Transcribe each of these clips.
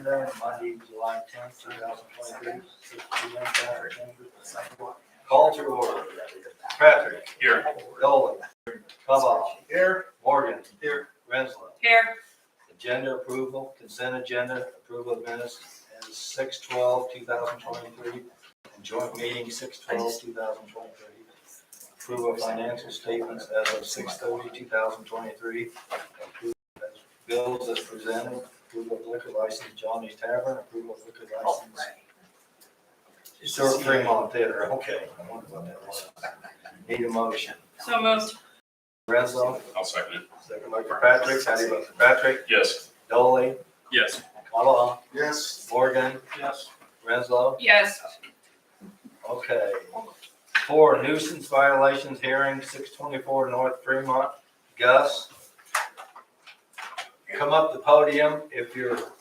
agenda, Monday, July 10th, 2023. 6 p.m. Patrick. Call to order. Patrick. Here. Dolan. Kavah. Here. Morgan. Here. Renslow. Here. Agenda approval, consent agenda, approval of minutes is 6/12/2023. And joint meeting 6/12/2023. Approval of financial statements as of 6/30/2023. Approval of bills as presented. Approval of liquor license, Johnny's Tavern. Approval of liquor license. Stuart Fremont Theater. Okay. I wonder what that was. Need a motion. So moved. Renslow. I'll second it. Second by Patrick. How do you vote for Patrick? Yes. Dolly. Yes. Kavah. Yes. Morgan. Yes. Renslow. Yes. Okay. 4 nuisance violations hearing, 624 North Fremont. Gus, come up the podium. If you're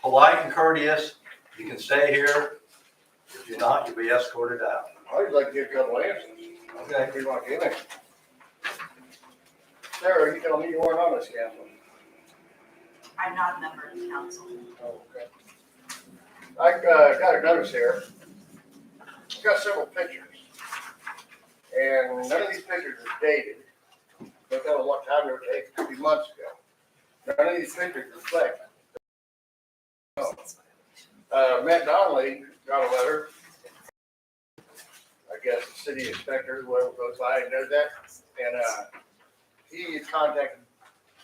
polite and courteous, you can stay here. If you're not, you'll be escorted out. I'd like to get a couple answers. Okay. If you want to get in. Sarah, you tell me you weren't on this council. I'm not a member of the council. Oh, okay. I got a notice here. It's got several pictures. And none of these pictures are dated. Don't tell them what time they were taken, it could be months ago. None of these pictures reflect. Matt Donnelly got a letter. I guess the city inspector, whoever goes by and does that. And he contacted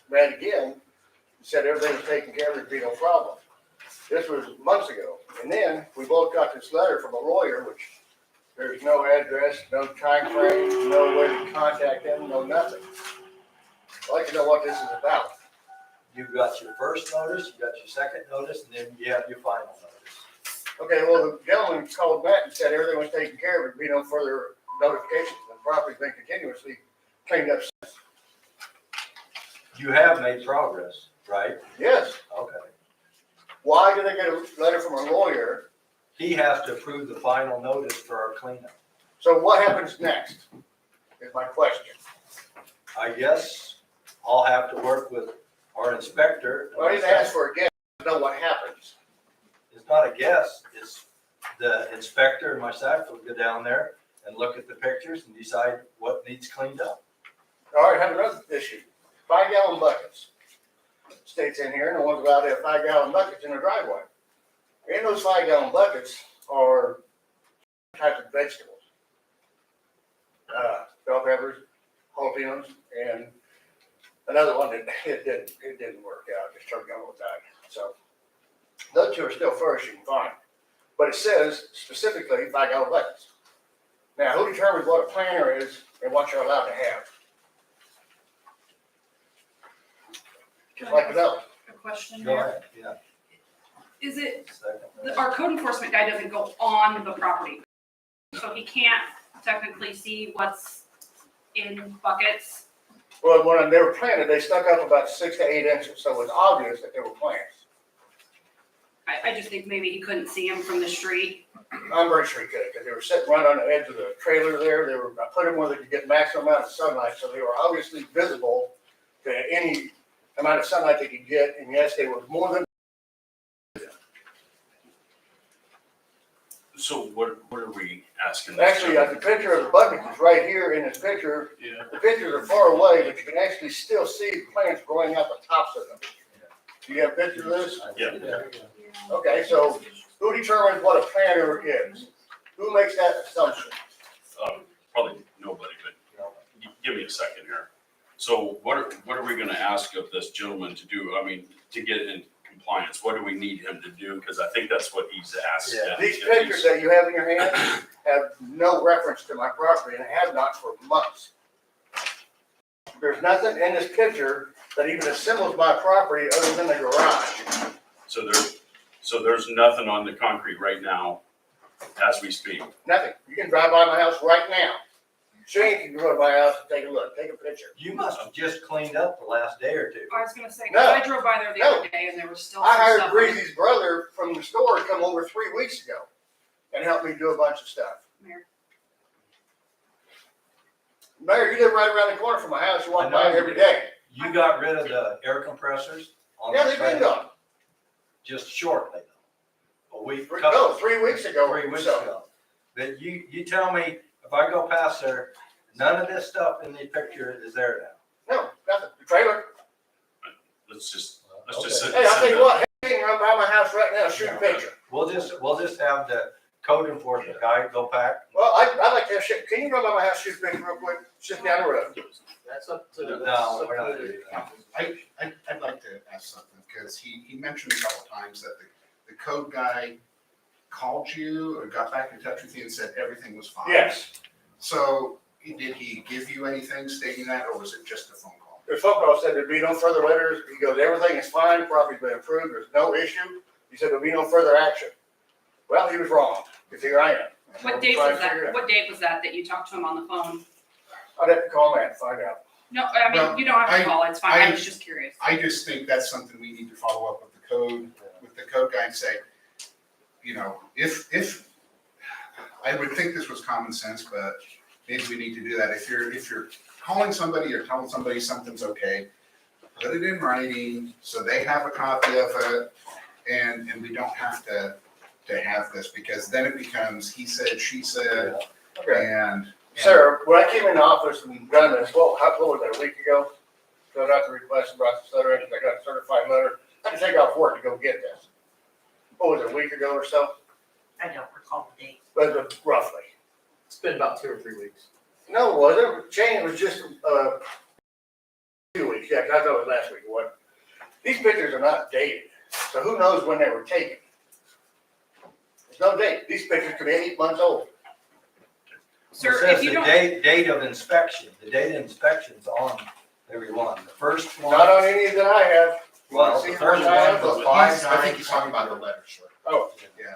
Matt again and said everything was taken care of, there'd be no problem. This was months ago. And then we both got this letter from a lawyer, which there's no address, no time frame, no way to contact him, no nothing. I'd like to know what this is about. You got your first notice, you got your second notice, and then you have your final notice. Okay, well, the gentleman called Matt and said everything was taken care of, there'd be no further notifications. The property's been continuously cleaned up since. You have made progress, right? Yes. Okay. Why did I get a letter from a lawyer? He has to approve the final notice for our cleanup. So what happens next is my question. I guess I'll have to work with our inspector. Well, I didn't ask for a guess, I know what happens. It's not a guess, it's the inspector and myself will go down there and look at the pictures and decide what needs cleaned up. All right, I have another issue. 5-gallon buckets. States in here, and the ones allowed to have 5-gallon buckets in their driveway. In those 5-gallon buckets are types of vegetables. Bell peppers, jalapenos, and another one that it didn't work out, just turned on with that. So those two are still flourishing fine. But it says specifically 5-gallon buckets. Now, who determines what a planter is and what you're allowed to have? Just like to know. A question Go here. ahead, yeah. Is it, Second. our code enforcement guy doesn't go on the property, so he can't technically see what's in buckets. Well, when they were planted, they stuck up about 6 to 8 inches, so it was obvious that they were plants. I just think maybe he couldn't see them from the street. I'm very sure he could, because they were sitting right on the edge of the trailer there. I put them where they could get maximum amount of sunlight, so they were obviously visible to any amount of sunlight they could get, and yes, they were more than. So what are we asking? Actually, the picture of the bucket is right here in this picture. Yeah. The pictures are far away, but you can actually still see the plants growing out the tops of them. Do you have a picture of this? Yeah. Okay, so who determines what a planter is? Who makes that assumption? Probably nobody, but give me a second here. So what are we gonna ask of this gentleman to do? I mean, to get in compliance, what do we need him to do? Because I think that's what he's asked. Yeah. These pictures that you have in your hand have no reference to my property and have not for months. There's nothing in this picture that even assembles my property other than the garage. So there's nothing on the concrete right now as we speak. Nothing. You can drive by my house right now. Shane can go to my house and take a look, take a picture. You must have just cleaned up the last day or two. I was gonna say, 'cause No. I drove by there the other day and there was still I some hired stuff. Breezy's brother from the store to come over 3 weeks ago and help me do a bunch of stuff. Mayor. Mayor, you live right around the corner from my house. You I walk know by you every do. day. You got rid of the air compressors on Yeah, the they've been trailer? gone. just shortly, a week. No, 3 weeks ago. 3 weeks So, ago. But you tell me, if I go past there, none of this stuff in the picture is there now. no, nothing. The trailer. Let's just Okay. send Hey, I'll tell you it. what, he can run by my house right now, shoot a picture. We'll just have the code enforcement guy go back. Well, I'd like to have shit, can you run by my house, shoot a picture real quick? It's just down the road. That's up to. No, we're not doing that. I'd like to ask something, because he mentioned a couple times that the code guy called you or got back in touch with you and said everything was fine. Yes. So did he give you anything stating that, or was it just a phone call? The phone call said there'd be no further letters. He goes, everything is fine, property's been approved, there's no issue. He said there'll be no further action. Well, he was wrong, because here I am. What date was that? What date was that you talked to him on the phone? I'd have to call him and find out. No, I mean, Well, you don't have to I- call, it's fine, I I- was just curious. I just think that's something we need to follow up with the code guy and say, you know, if I would think this was common sense, but maybe we need to do that. If you're calling somebody or telling somebody something's okay, put it in writing so they have a copy of it, and we don't have to have this, because then it becomes he said, she said, Okay. and. Sir, when I came in the office and done this, what was that, a week ago? Filled out the request and brought the letter in, I got a certified letter. I had to take off work to go get this. What was it, a week ago or so? I don't recall the date. But roughly. It's been about 2 or 3 weeks. No, it wasn't. Shane, it was just, 2 weeks, yeah, 'cause I thought it was last week, what? These pictures are not dated, so who knows when they were taken? There's no date. These pictures could be 8 months old. It Sir, says if you the don't, date of inspection, the date of inspection's on every one. The first one. Not on any that I have. Well, See the the first ones I have? one, the I think he's talking about the letter, sir. Oh, Yeah.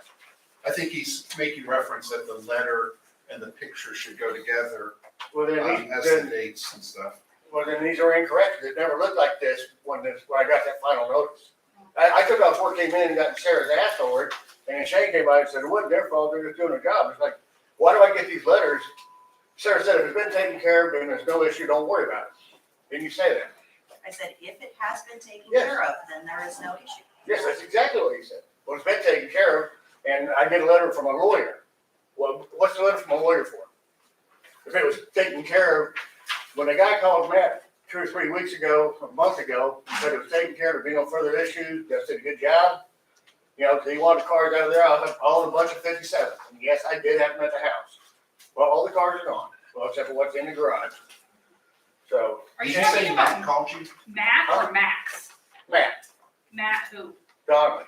I think he's making reference that the letter and the picture should go together well then, as the then, dates and stuff. well then these are incorrect. It never looked like this when I got that final notice. I took off work, came in and got in Sarah's ass over it, and then Shane came by and said, it wasn't their fault, they're just doing their job. It's like, why do I get these letters? Sarah said, if it's been taken care of, then there's no issue, don't worry about it. Didn't you say that? I said, if it has been taken Yes. care of, then there is no issue. Yes, that's exactly what he said. Well, it's been taken care of, and I get a letter from a lawyer. Well, what's the letter from a lawyer for? If it was taken care of, when the guy called Matt 2 or 3 weeks ago, a month ago, he said it was taken care of, there'd be no further issues, just did a good job. You know, he wanted the cars out of there, all in a bunch of 57. And yes, I did have them at the house. Well, all the cars are gone, well, except for what's in the garage. So, are you Did you say talking Matt about called you? Matt or Max? Matt, Matt who? Donnelly.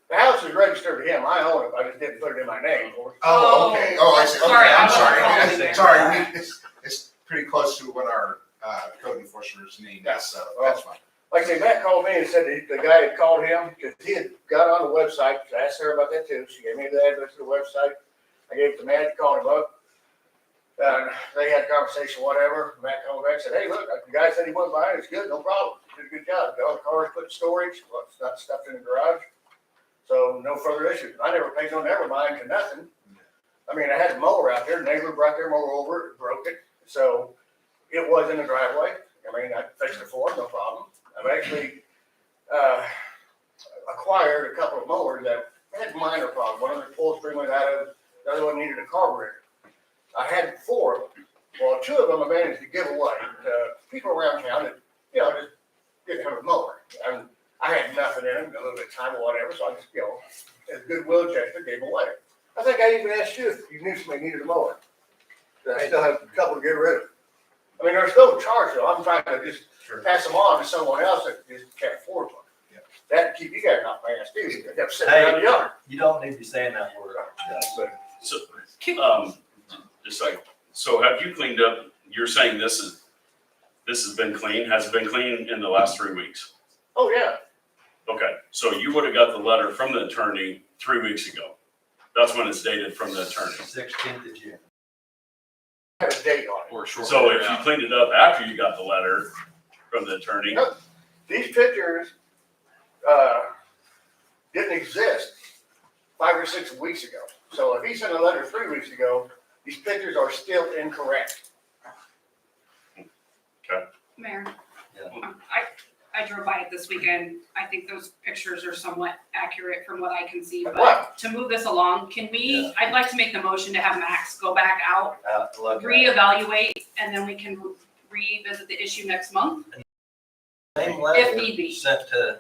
The house is registered to him, I own it, I just didn't put it in my name, of course. Oh, okay. Oh, I see. Okay, Sorry, I'm I sorry. wasn't calling Sorry, you. it's pretty close to what our code enforcer's name is, so Oh. that's fine. Like I say, Matt called me and said that the guy had called him, because he had got on the website, I asked her about that too, she gave me the address to the website. I gave it to Matt, he called him up. They had a conversation, whatever, Matt called back and said, hey, look, the guy said he wasn't buying it, it's good, no problem, did a good job, got all the cars put in storage, well, it's not stuffed in the garage. So no further issues, I never paid no never mind to nothing. I mean, I had a mower out there, neighbor brought their mower over, it broke it, so it was in the driveway, I mean, I fixed it for him, no problem. I've actually, acquired a couple of mowers that had minor problems. One of the pull string went out of, the other one needed a carburetor. I had 4 of them. Well, 2 of them I managed to give away to people around town that, you know, just didn't have a mower. And I had nothing in them, a little bit of time or whatever, so I just, you know, as a goodwill gesture, gave them away. I think I even asked you if you knew somebody needed a mower. That I still have a couple to get rid of. I mean, there's no charge though. I'm trying to just Sure. pass them on to someone else that just can't afford one. Yeah. That'd keep you guys off my ass too. They have to sit around the yard. You don't need to be saying that word. So, just like, so have you cleaned up, you're saying this has been clean, has it been clean in the last 3 weeks? Oh, yeah. Okay, so you would have got the letter from the attorney 3 weeks ago. That's when it's dated from the attorney. 16th of June. I have a date on it. Or short. So if you cleaned it up after you got the letter from the attorney, Nope. These pictures, didn't exist 5 or 6 weeks ago. So if he sent a letter 3 weeks ago, these pictures are still incorrect. Mayor? Yeah. I drove by it this weekend. I think those pictures are somewhat accurate from what I can see, but What? to move this along, can we, I'd like to make the motion to have Max go back out, Look, reevaluate, and then we can revisit the issue next month, same if letter need be. sent to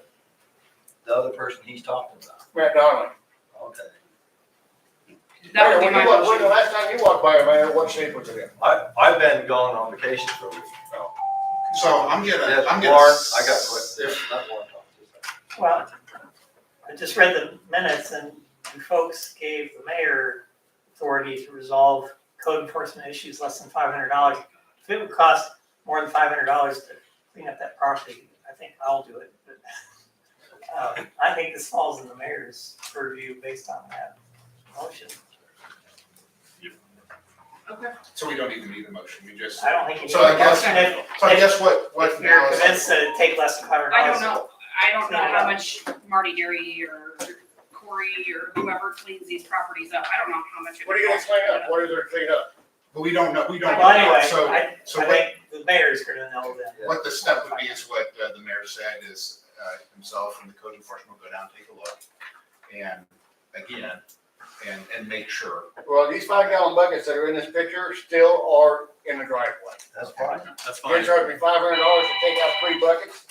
the other person he's talking about. Matt Donnelly. Okay. That would be When my you walked- when the motion. last time you walked by it, Mayor, what shape was it in? I've been gone on vacation for a week. So I'm Yes, gonna, Warren, I got quit. Not Warren. Well, I just read the minutes and you folks gave the mayor authority to resolve code enforcement issues less than $500. If it would cost more than $500 to clean up that property, I think I'll do it. But I think this falls in the mayor's purview based on that motion. Okay. So we don't even need a motion, we just, I don't think you need. So I guess- If so I guess what if you're now is. convinced that it'd take less than $500. I don't know how much Marty Gary or Corey or whoever cleans these properties up, I don't know how much it What are would you gonna cost. clean up? What is there to clean up? But we don't know, we don't. Well, anyway, So, I so think the mayor's gonna know then. what the step would be is what the mayor said is himself and the code enforcement will go down, take a look. And again, and make sure. Well, these 5-gallon buckets that are in this picture still are in the driveway. That's fine. That's They fine. charged me $500 to take out 3 buckets.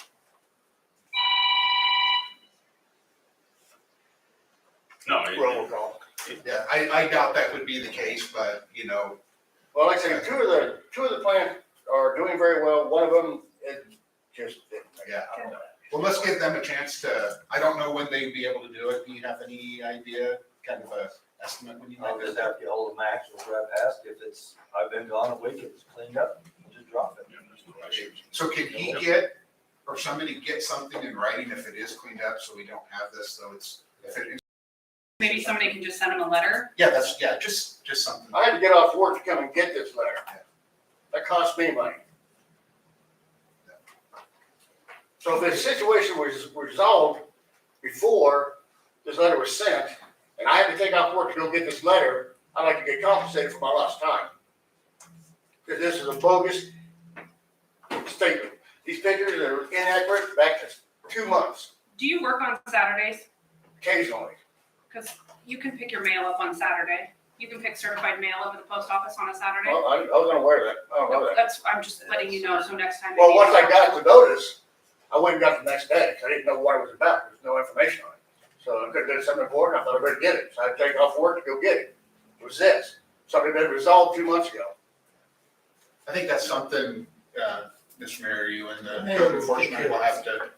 No, Robocall. Yeah, I doubt that would be the case, but you know, Well, like I say, two of the plants are doing very well. One of them, it just didn't. yeah. Well, let's give them a chance to, I don't know when they'd be able to do it. Do you have any idea, kind of a estimate when you I'll might just do have to get hold of Max, we'll grab past, if it's, I've been gone a week, if it's cleaned up, we'll just drop it. Yeah, there's no issues. So can he get, or somebody get something in writing if it is cleaned up, so we don't have this, so it's, if it is, Maybe somebody can just send him a letter. yeah, that's, yeah, just something. I had to get off work to come and get this letter. That cost me money. So if the situation was resolved before this letter was sent, and I had to take off work to go get this letter, I'd like to get compensated for my lost time. Because this is a bogus statement. These pictures are inaccurate back to 2 months, Do you work on Saturdays? occasionally. Because you can pick your mail up on Saturday. You can pick certified mail up at the post office on a Saturday. Well, I was unaware of that. I don't know that. That's, I'm just letting you know, so next time. Well, maybe- once I got the notice, I went and got it the next day, 'cause I didn't know what it was about, there was no information on it. So I could have done something important, I thought I better get it, so I had to take off work to go get it. It was this, something that resolved 2 months ago. I think that's something, Mr. Mayor, you and the code enforcement will have to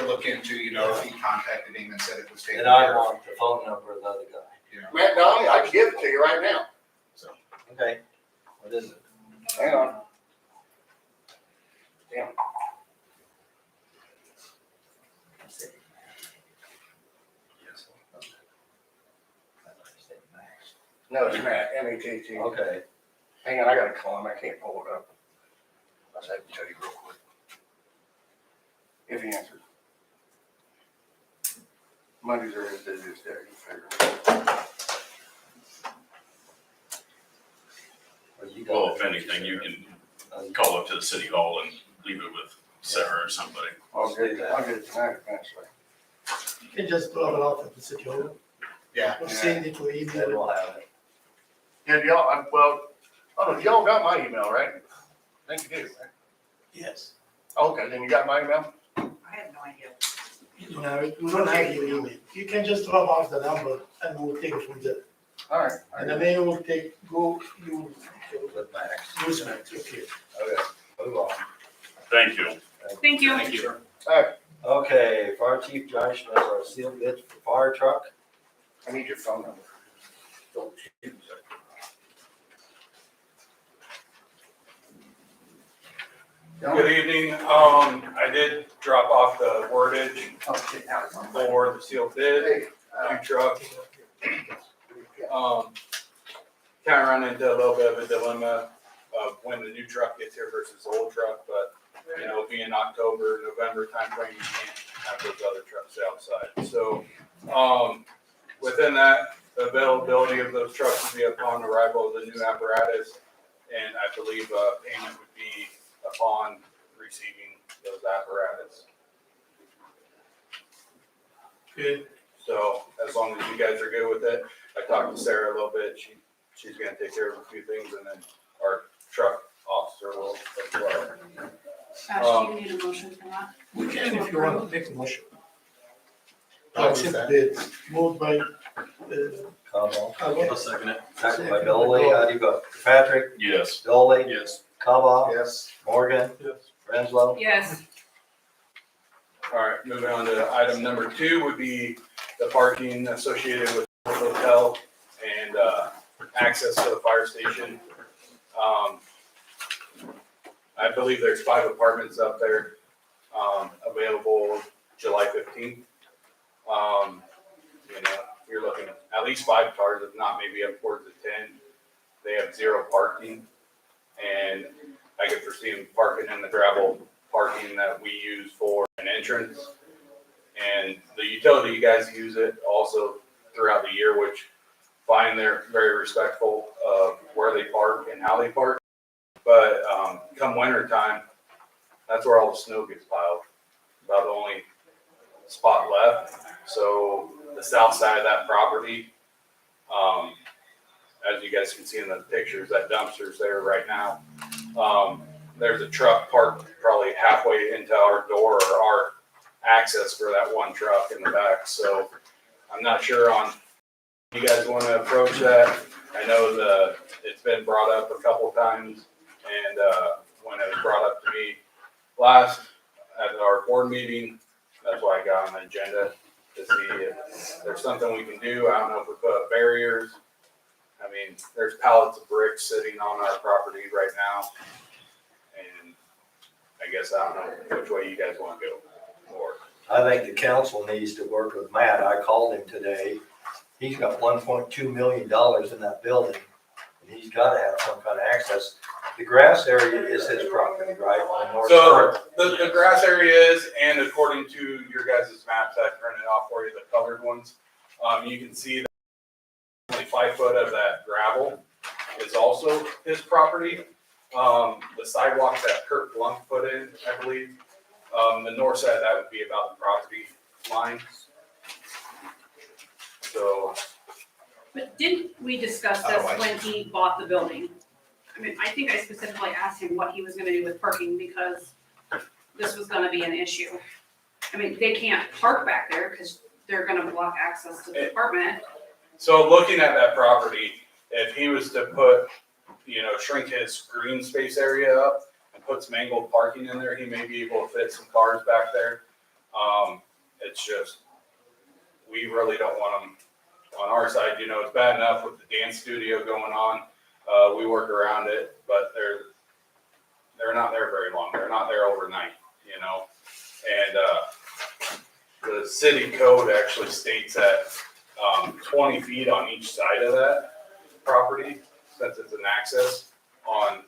look into, you know, if he contacted him and said it was taken And I care of. want the phone number of the other guy. You know, Matt Donnelly, I can give it to you right now, Okay, what is it? hang on. No, it's Matt, M-A-T-T. Okay, Hang on, I gotta call him, I can't pull it up. I just have to tell you real quick. If he answers. Mondays are his busiest day, you figure. well, you got Well, it. if anything, you can call up to the city hall and leave it with Sarah or somebody. I'll get it tonight, eventually. You can just drop it off at the city hall, yeah, or send it to Then email. we'll have it. Yeah, y'all, y'all got my email, right? I think you do, right? Yes. Okay, then you got my email? I have no idea. You know, we don't have your email. You can just drop off the number and we'll take it from there. All right. And the mail will you With Max. use Max, okay. Okay, move on. Thank you. Thank you. Thank you. Okay, Fire Chief Johnny Smith, our sealed bid for fire truck. I need your phone number. Don't shoot, sir. Good evening. I did drop off the wordage Okay, now it's on. for the sealed bid, Hey, new truck. Kind of run into a little bit of a dilemma of when the new truck gets here versus the old truck, but, you know, being October, November timeframe, you can't have those other trucks outside. So, within that, the availability of those trucks would be upon arrival of the new apparatus, and I believe, payment would be upon receiving those apparatus. Good. So as long as you guys are good with it, I talked to Sarah a little bit. She's gonna take care of a few things and then our truck officer will as well. Ash, do you need a motion for that? We can if you want to make a motion. I'll Accept move that. bids, moved by, Cobal. Cobal, second it. Second by Dolly. How do you vote? Patrick, Yes. Dolly, Yes. Cobal, Yes. Morgan, Yes. Renslow. Yes, All right, moving on to item number 2 would be the parking associated with the hotel and access to the fire station. I believe there's 5 apartments up there available July 15th. You know, you're looking at least 5 cars, if not maybe upwards of 10. They have 0 parking, and I could foresee them parking in the gravel parking that we use for an entrance. And the utility guys use it also throughout the year, which find they're very respectful of where they park and how they park. But come winter time, that's where all the snow gets piled. About the only spot left. So the south side of that property, as you guys can see in the pictures, that dumpster's there right now. There's a truck parked probably halfway into our door or our access for that one truck in the back. So I'm not sure on you guys want to approach that. I know it's been brought up a couple times, and when it was brought up to me last at our board meeting, that's why I got on the agenda to see if there's something we can do. I don't know if we put up barriers. I mean, there's pallets of bricks sitting on our property right now. And I guess I don't know which way you guys want to go. Or I think the council needs to work with Matt. I called him today. He's got $1.2 million in that building. And he's gotta have some kind of access. The grass area is his property, right? On the north so side. the grass area is, and according to your guys' maps, I printed off for you, the colored ones. You can see that only 5 foot of that gravel is also his property. The sidewalk that Kurt Blunk put in, I believe, the north side, that would be about the property line. So, but didn't we discuss this when he bought the building? I mean, I think I specifically asked him what he was gonna do with parking because this was gonna be an issue. I mean, they can't park back there because they're gonna block access to the apartment. so looking at that property, if he was to put, shrink his green space area up and put some angled parking in there, he may be able to fit some cars back there. It's just, we really don't want them on our side. It's bad enough with the dance studio going on. We work around it, but they're not there very long. They're not there overnight, And the city code actually states that 20 feet on each side of that property, since it's an access on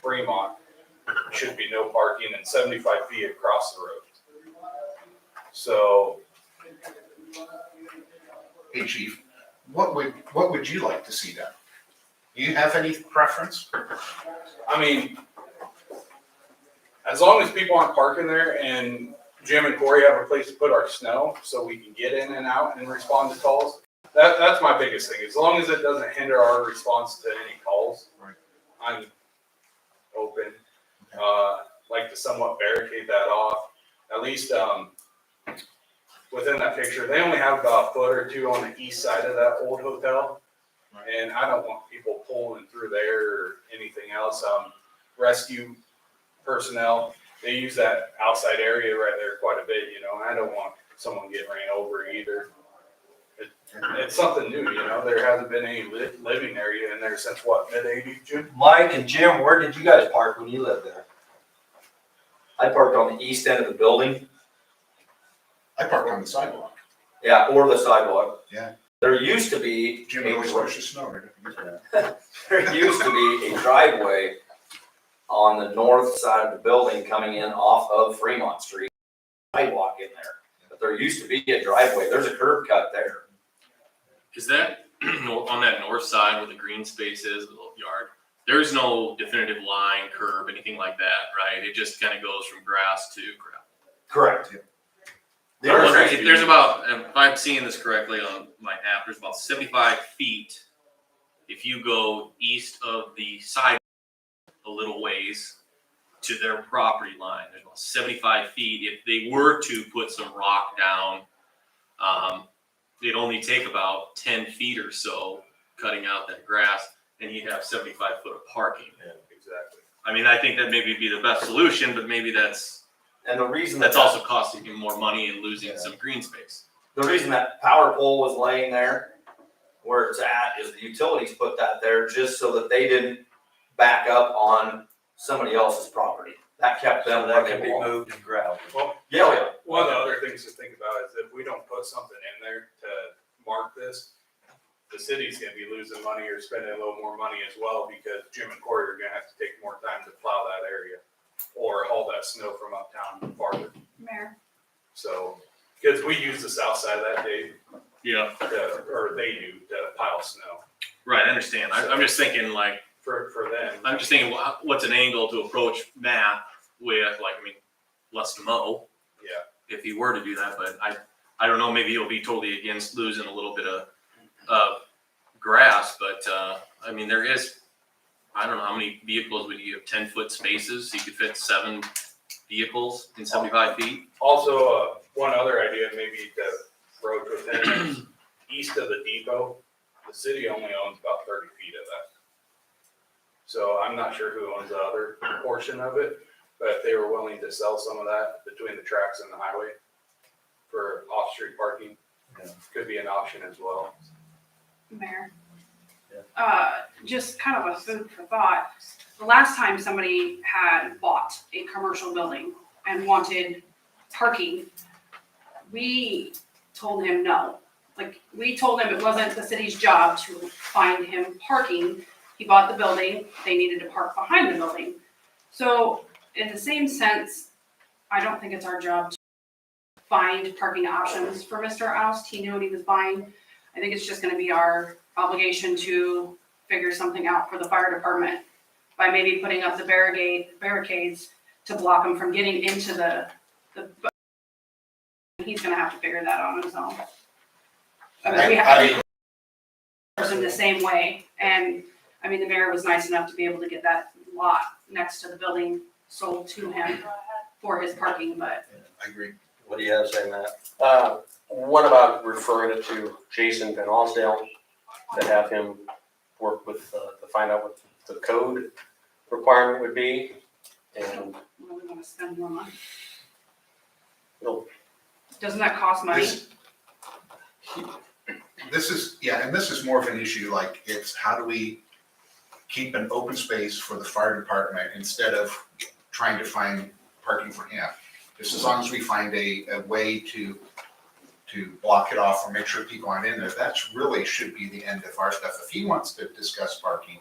Fremont, should be no parking and 75 feet across the road. So, Hey, chief, what would you like to see done? Do you have any preference? I mean, as long as people aren't parking there and Jim and Corey have a place to put our snow so we can get in and out and respond to calls, that's my biggest thing. As long as it doesn't hinder our response to any calls, Right. I'm open. Like to somewhat barricade that off. At least within that picture, they only have about a foot or two on the east side of that old hotel. Right. And I don't want people pulling through there or anything else. Rescue personnel, they use that outside area right there quite a bit, and I don't want someone getting ran over either. It's something new, there hasn't been any living area in there since what, mid-80s, Jim? Mike and Jim, where did you guys park when you lived there? I parked on the east end of the building. I park on the sidewalk. Yeah, or the sidewalk. Yeah. There used to be, Jim always pushes snow right there used to be a driveway on the north side of the building coming in off of Fremont Street. Sidewalk in there, but there used to be a driveway. There's a curb cut there. Is that on that north side where the green space is, the little yard? There's no definitive line, curb, anything like that, right? It just kind of goes from grass to gravel. Correct. There's about, if I'm seeing this correctly on my app, there's about 75 feet. If you go east of the side a little ways to their property line, there's about 75 feet. If they were to put some rock down, it'd only take about 10 feet or so cutting out that grass, and you'd have 75 foot of parking. Yeah, exactly. I mean, I think that maybe be the best solution, but maybe that's And the reason that's also costing you more money and losing Yeah. some green space. The reason that power pole was laying there where it's at is the utilities put that there just so that they didn't back up on somebody else's property. That kept them So where that they can be belong. moved and grouted. Yeah, yeah. One of the other things to think about is if we don't put something in there to mark this, the city's gonna be losing money or spending a little more money as well, because Jim and Corey are gonna have to take more time to plow that area or haul that snow from uptown farther. Mayor, So, because we use the south side of that day, Yeah. or they do, to pile snow Right, I understand. I'm just thinking like, for them. I'm just thinking what's an angle to approach Matt with, like, I mean, less to mow Yeah, if he were to do that, but I don't know, maybe he'll be totally against losing a little bit of grass, but I mean, there is, I don't know, how many vehicles would you have, 10-foot spaces? You could fit 7 vehicles in 75 feet? also, one other idea maybe to broach with him is east of the depot, the city only owns about 30 feet of that. So I'm not sure who owns the other portion of it, but if they were willing to sell some of that between the tracks and the highway for off-street parking, could be an option as well. Mayor. Yeah. Just kind of a food for thought. The last time somebody had bought a commercial building and wanted parking, we told him no. Like, we told him it wasn't the city's job to find him parking. He bought the building, they needed to park behind the building. So in the same sense, I don't think it's our job to find parking options for Mr. Oust. He knew what he was buying. I think it's just gonna be our obligation to figure something out for the fire department by maybe putting up the barricades to block him from getting into the he's gonna have to figure that out on his own. I mean, we have to person the same way, and I mean, the mayor was nice enough to be able to get that lot next to the building sold to him for his parking, but I agree. What do you have to say, Matt? What about referring it to Jason Van Alsdale to have him work with, to find out what the code requirement would be? And we wanna spend more money. No. Doesn't that cost money? This is, yeah, and this is more of an issue, like, it's how do we keep an open space for the fire department instead of trying to find parking for him? Just as long as we find a way to block it off or make sure people aren't in there, that's really should be the end of our stuff. If he wants to discuss parking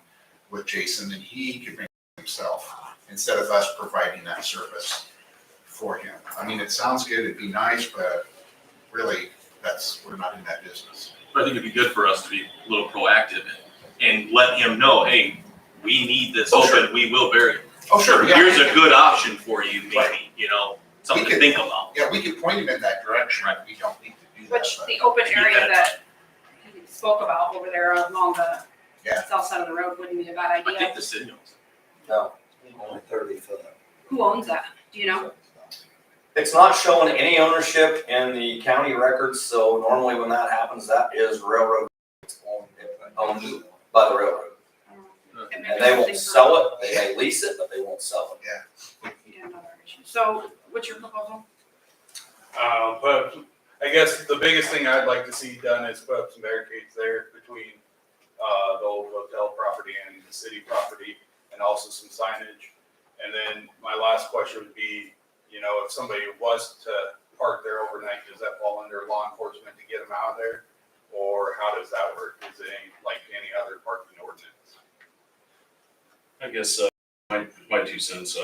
with Jason, then he can bring it himself instead of us providing that service for him. I mean, it sounds good, it'd be nice, but really, we're not in that business. But I think it'd be good for us to be a little proactive and let him know, hey, we need this Oh, open, sure. we will bury it. Oh, sure, yeah. Here's a good option for you, maybe, Right. you know, something We to could- think about. Yeah, we could point him in that direction. Right. We don't need to do that. Which but- the open area that he spoke about over there along the Yeah. south side of the road wouldn't be a bad I think idea. the city owns it. No, only 30 foot. Who owns that? Do you know? It's not showing any ownership in the county records, so normally when that happens, that is railroad owned by the railroad. It may And be they won't something for- sell it, they may lease it, but they won't sell it. Yeah, another issue. So what's your proposal? But I guess the biggest thing I'd like to see done is put up some barricades there between, the old hotel property and the city property, and also some signage. And then my last question would be, you know, if somebody was to park there overnight, does that fall under law enforcement to get them out of there? Or how does that work? Is it like any other parking ordinance? I guess, my 2 cents,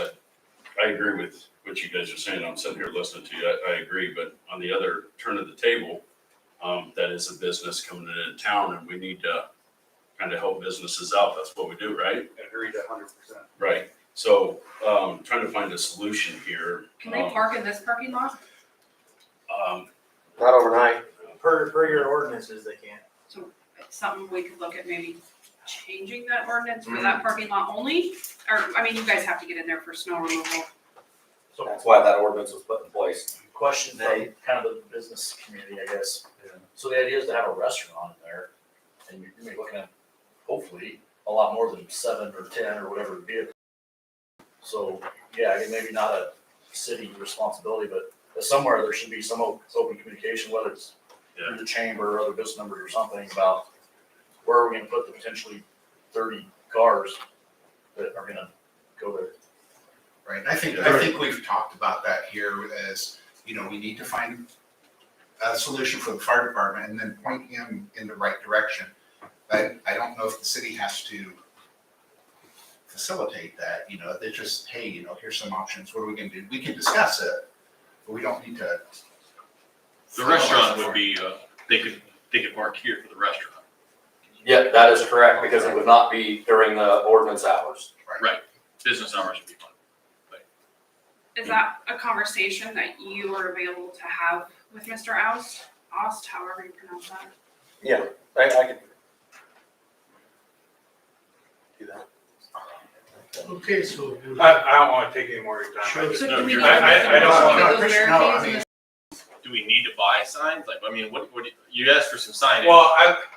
I agree with what you guys are saying. I'm sitting here listening to you. I agree, but on the other turn of the table, that is a business coming into town and we need to kind of help businesses out. That's what we do, right? Agreed 100%. Right. So, trying to find a solution here. Can they park in this parking lot? Not overnight. Per your ordinances, they can't. It's something we could look at maybe changing that ordinance for that parking lot only, or, I mean, you guys have to get in there for snow removal. So that's why that ordinance was put in place. Question from kind of the business community, I guess. So the idea is to have a restaurant in there, and you're gonna be looking at, hopefully, a lot more than 7 or 10 or whatever vehicles. So, yeah, I mean, maybe not a city responsibility, but somewhere there should be some open communication, whether it's through the chamber or other business numbers or something about where are we gonna put the potentially 30 cars that are gonna go there. Right, I think we've talked about that here as, you know, we need to find a solution for the fire department and then point him in the right direction. But I don't know if the city has to facilitate that, you know, they just, hey, you know, here's some options, what are we gonna do? We can discuss it, but we don't need to. The restaurant would be, they could park here for the restaurant. Yeah, that is correct, because it would not be during the ordinance hours. Right, business hours would be fine. Is that a conversation that you are available to have with Mr. Oust, however you pronounce that? Yeah, I could do that. Okay, so. I don't wanna take any more of your time. Sure. So No, do we you're need right. to I don't make wanna- those no, I barricades mean- in Do we need to buy signs? Like, I mean, what, you asked for some signage. Well,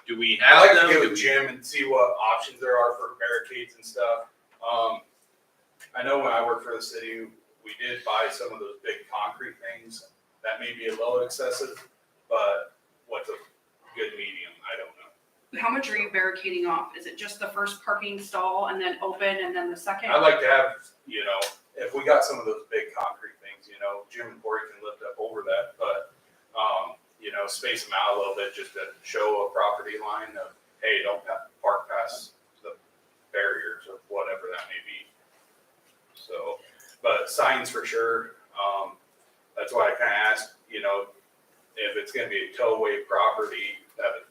Do we I have like them? to get Do with we- Jim and see what options there are for barricades and stuff. I know when I worked for the city, we did buy some of those big concrete things. That may be a little excessive, but what's a good medium? I don't know. How much are you barricading off? Is it just the first parking stall and then open and then the second? I'd like to have, you know, if we got some of those big concrete things, you know, Jim and Corey can lift up over that, but, you know, space them out a little bit just to show a property line of, hey, don't park past the barriers or whatever that may be. So, but signs for sure. That's why I kind of asked, you know, if it's gonna be a towaway property, that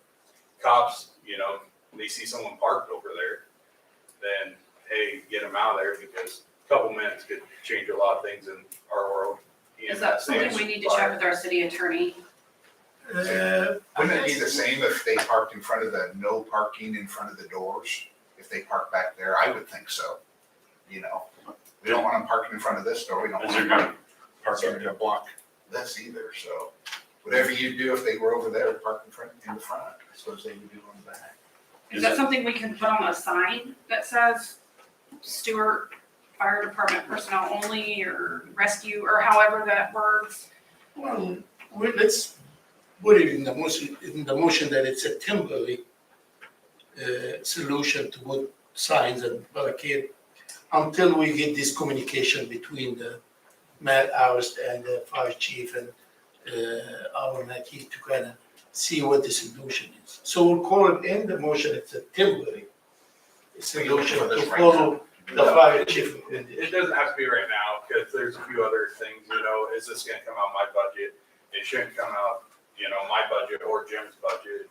cops, you know, they see someone parked over there, then, hey, get them out of there, because a couple minutes could change a lot of things in our world. Is that something we need to check with our city attorney? Wouldn't it be the same if they parked in front of the no parking in front of the doors? If they park back there, I would think so, you know, we don't want them parking in front of this door, we don't Is want there them gonna, parking to block this either, so. Whatever you do, if they were over there, park in front, I suppose they would do on the back. Is that something we can put on a sign that says Stuart Fire Department personnel only, or rescue, or however that works? Well, let's put it in the motion that it's a temporary solution to put signs and barricade until we get this communication between the Matt Oust and the fire chief and our Mackie to kind of see what the solution is. So we'll call it in the motion, it's a temporary solution to follow the fire chief recommendation. It doesn't have to be right now, because there's a few other things, you know, is this gonna come out my budget? It shouldn't come out, you know, my budget or Jim's budget.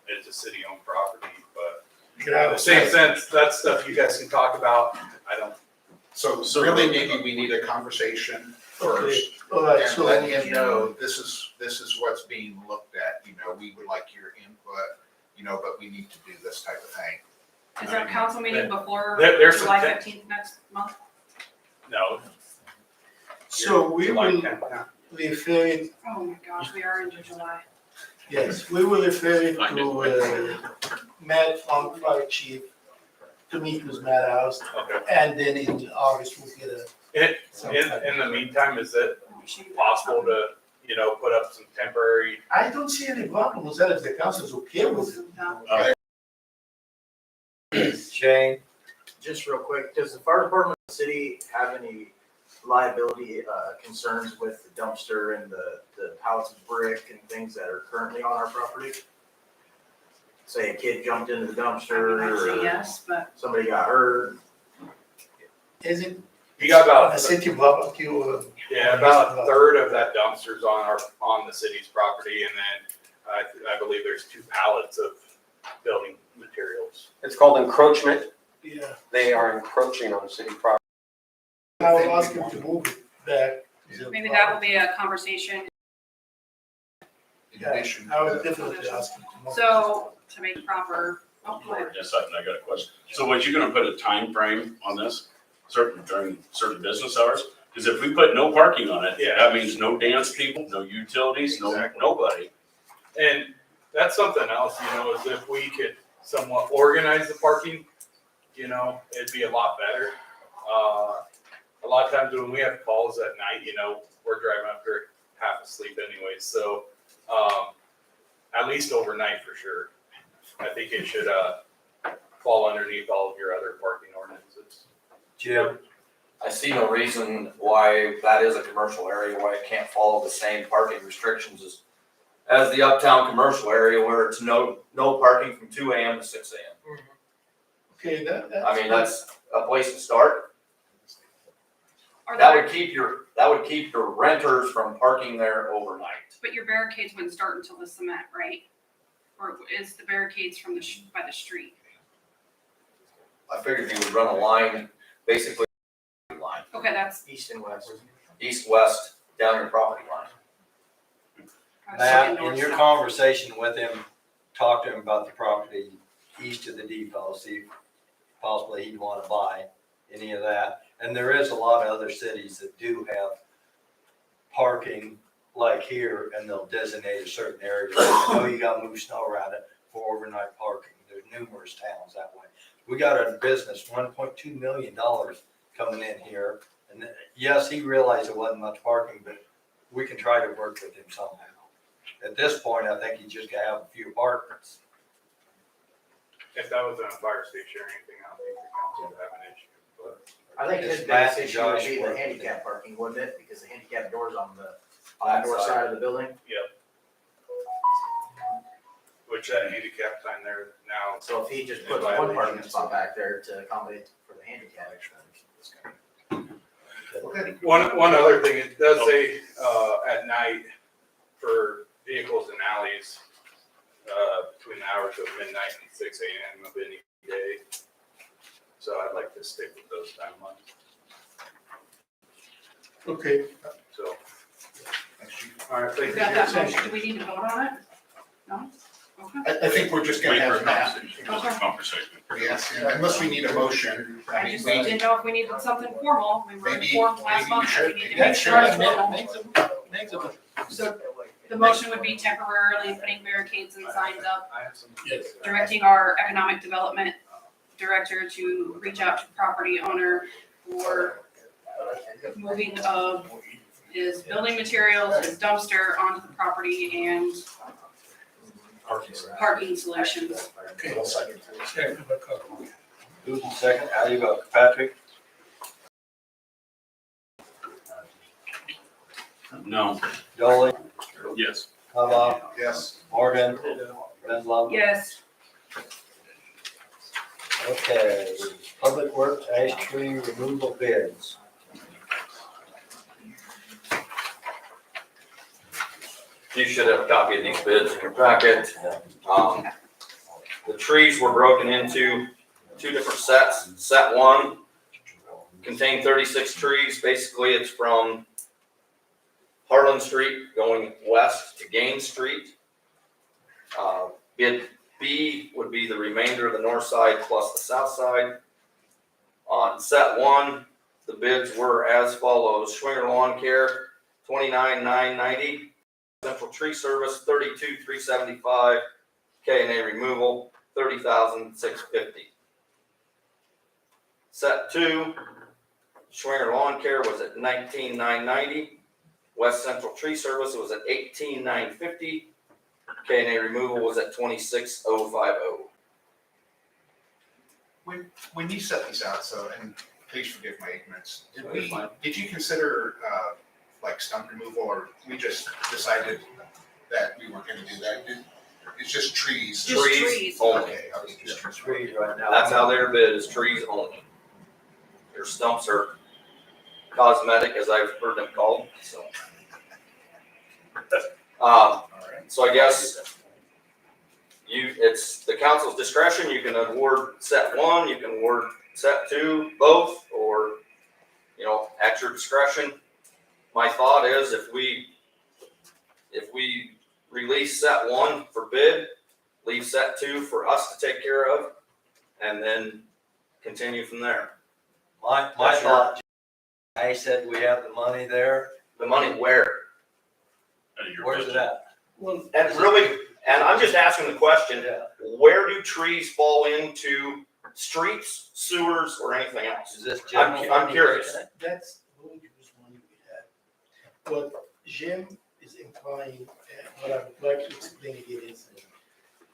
It's a city-owned property, but in the same sense, that's stuff you guys can talk about. I don't. So really, maybe we need a conversation Okay, first. all right, And so. let him know, this is what's being looked at, you know, we would like your input, you know, but we need to do this type of thing. Is there a council meeting before There's some July thing- 15th next month? No. So we July will 10th. refer it, Oh my gosh, we are into July. yes, we will refer it I know. to Matt from fire chief to meet with Matt House, Okay. and then in August we'll get a. In the meantime, is it possible to, you know, put up some temporary? I don't see any problem with that if the council's okay with it. No. Shane? Just real quick, does the fire department of the city have any liability concerns with the dumpster and the pallets of brick and things that are currently on our property? Say a kid jumped into the dumpster I'd say or yes, but somebody got hurt. Is it You got about, a city barbecue or? yeah, about a third of that dumpster's on the city's property, and then I believe there's 2 pallets of building materials. It's called encroachment. Yeah, They are encroaching on city property. I will ask him to move it back. maybe that will be a conversation in addition. I would to- definitely ask him tomorrow. So to make proper, oh, go ahead. Yes, I got a question. So was you gonna put a time frame on this, during certain business hours? Because if we put no parking on it, Yeah. that means no dance people, no utilities, Exactly. nobody. And that's something else, is if we could somewhat organize the parking, it'd be a lot better. A lot of times when we have calls at night, we're driving up here half asleep anyway, so, at least overnight for sure. I think it should, fall underneath all of your other parking ordinances. Jim, I see no reason why that is a commercial area, why it can't follow the same parking restrictions as the uptown commercial area where it's no parking from 2 AM to 6 AM. Okay, that's. I mean, that's a place to start. Are That there, would keep your renters from parking there overnight. but your barricades wouldn't start until the cement, right? Or is the barricades from by the street? I figured you would run a line, basically a line, Okay, that's. East and west. east, west, down your property line. I was Matt, thinking in north, your south. conversation with him, talk to him about the property east of the depot, see if possibly he'd wanna buy any of that. And there is a lot of other cities that do have parking like here, and they'll designate a certain area. I know you gotta move snow around it for overnight parking. There's numerous towns that way. We got a business, $1.2 million coming in here. And yes, he realized there wasn't much parking, but we can try to work with him somehow. At this point, I think you just gotta have a few apartments. If that was in a fire station or anything, I don't think the council would have an issue, but. I think his Is Matt biggest and issue would Josh be the working handicap parking, wouldn't it? Because the handicap doors on the north side of the building. Which that handicap sign there now, So if he just In put one parking violation. spot back there to accommodate for the handicap. one other thing, it does say, at night for vehicles in alleys, between the hours of midnight and 6 AM of any day. So I'd like to stick with those timelines, Okay, so. Thanks, Chief. All right, thank Is you. that that motion? Do we need to vote on it? No? Okay. I think we're just gonna Wait for a have Matt. conversation, just a conversation. Yes, and unless we need a motion. I just didn't know if we needed something formal. We were Maybe- informed last maybe we month that we should. need to Maybe make we sure should. it's formal. So the motion would be temporarily putting barricades and signs up, yes. directing our economic development director to reach out to property owner for moving of his building materials, his dumpster onto the property and parking solutions. Okay. Second, Who's in second? How do you vote? Patrick? No, Dolly? yes. How about Yes. Morgan? Renzo? Yes, Okay, Public Works ash tree removal bids. You should have a copy of these bids in your packet. The trees were broken into 2 different sets. Set 1 contained 36 trees. Basically, it's from Harlan Street going west to Gaines Street. Bid B would be the remainder of the north side plus the south side. On set 1, the bids were as follows: Schwinger Lawn Care, $29,990. Central Tree Service, $32,375. K&A Removal, $30,650. Set 2, Schwinger Lawn Care was at $19,990. West Central Tree Service was at $18,950. K&A Removal was at $26,050. When you set these out, so, and please forgive my ignorance, It's fine. did you consider, like stump removal, or we just decided that we weren't gonna do that? It's just trees? Just trees. only. Okay, I was just trees. Trees right now. That's how they're bid, is trees only. Your stumps are cosmetic, as I've heard them called, so. All right. So I guess it's the council's discretion. You can award set 1, you can award set 2, both, or, at your discretion. My thought is if we release set one for bid, leave set two for us to take care of, and then continue from there. My That's your- thought, I said we have the money there. The money where? Out of your Where's it budget. at? Well, And really, and I'm just asking the question, Yeah. where do trees fall into streets, sewers, or anything else? Is this I'm general? fund curious. taking it? that's road use money we had. What Jim is implying, and what I would like to explain again is,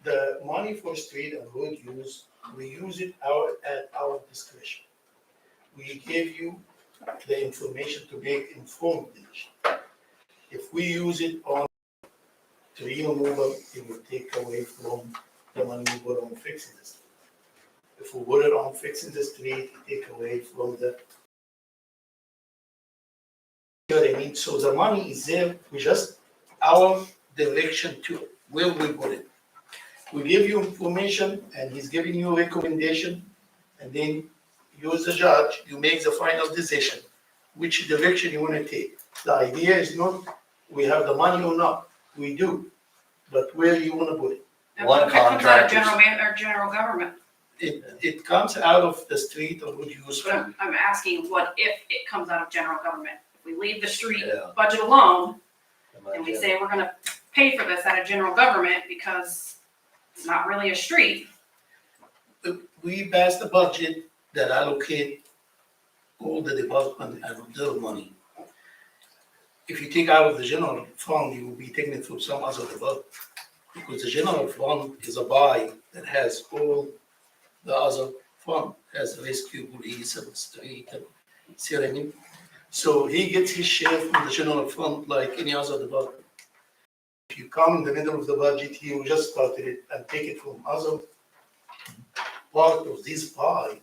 the money for street and road use, we use it at our discretion. We give you the information to make informed decision. If we use it on tree removal, it will take away from the money we put on fixing the street. If we put it on fixing the street, it take away from the. You know what I mean? So the money is there, we just, our direction to where we put it. We give you information and he's giving you a recommendation, and then you as the judge, you make the final decision, which direction you wanna take. The idea is not, we have the money or not, we do, but where you wanna put it. And One it comes out of contractor's- general government. It comes out of the street or would use But fund. I'm asking, what if it comes out of general government? If we leave the street Yeah. budget alone, Am I and we general? say we're gonna pay for this out of general government because it's not really a street. We pass the budget that allocate all the department and their money. If you take out of the general fund, you will be taking it from some other department. Because the general fund is a buy that has all the other fund, has rescue, police, and street, and, see what I mean? So he gets his share from the general fund like any other department. If you come in the middle of the budget, he will just start it and take it from other part of this pie,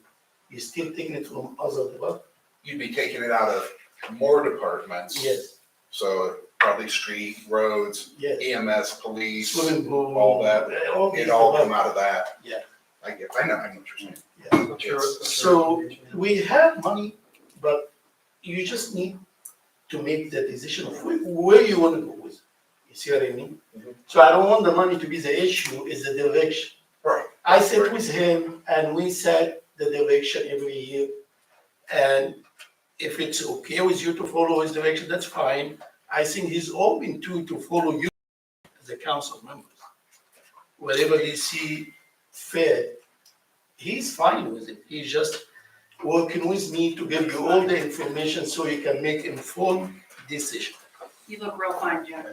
you're still taking it from other department. You'd be taking it out of more departments. Yes, So probably street, roads, yes. EMS, police, Swimming pool. all that, all these it all come departments. out of that. Yeah. I know what you're saying. Yeah. It's- So we have money, but you just need to make the decision of where you want to go with. You see what I mean? Mhm. So I don't want the money to be the issue, it's the direction. Right. I sat with him and we set the direction every year. And if it's okay with you to follow his direction, that's fine. I think he's open to follow you as a council members. Whatever he see fit, he's fine with it. He's just working with me to give you all the information so you can make informed decision. You look real fine, Jim.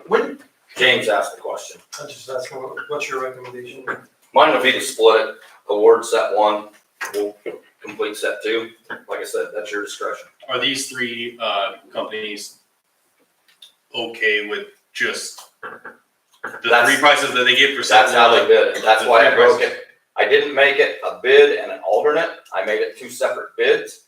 When, James asked the question. I'm just asking, what's your recommendation? Mine would be to split it, award set one, we'll complete set two. Like I said, that's your discretion. Are these three companies okay with just the That's- three prices that they give for set That's how they one? bid it. That's why I broke it. I didn't make it a bid and an alternate. I made it two separate bids.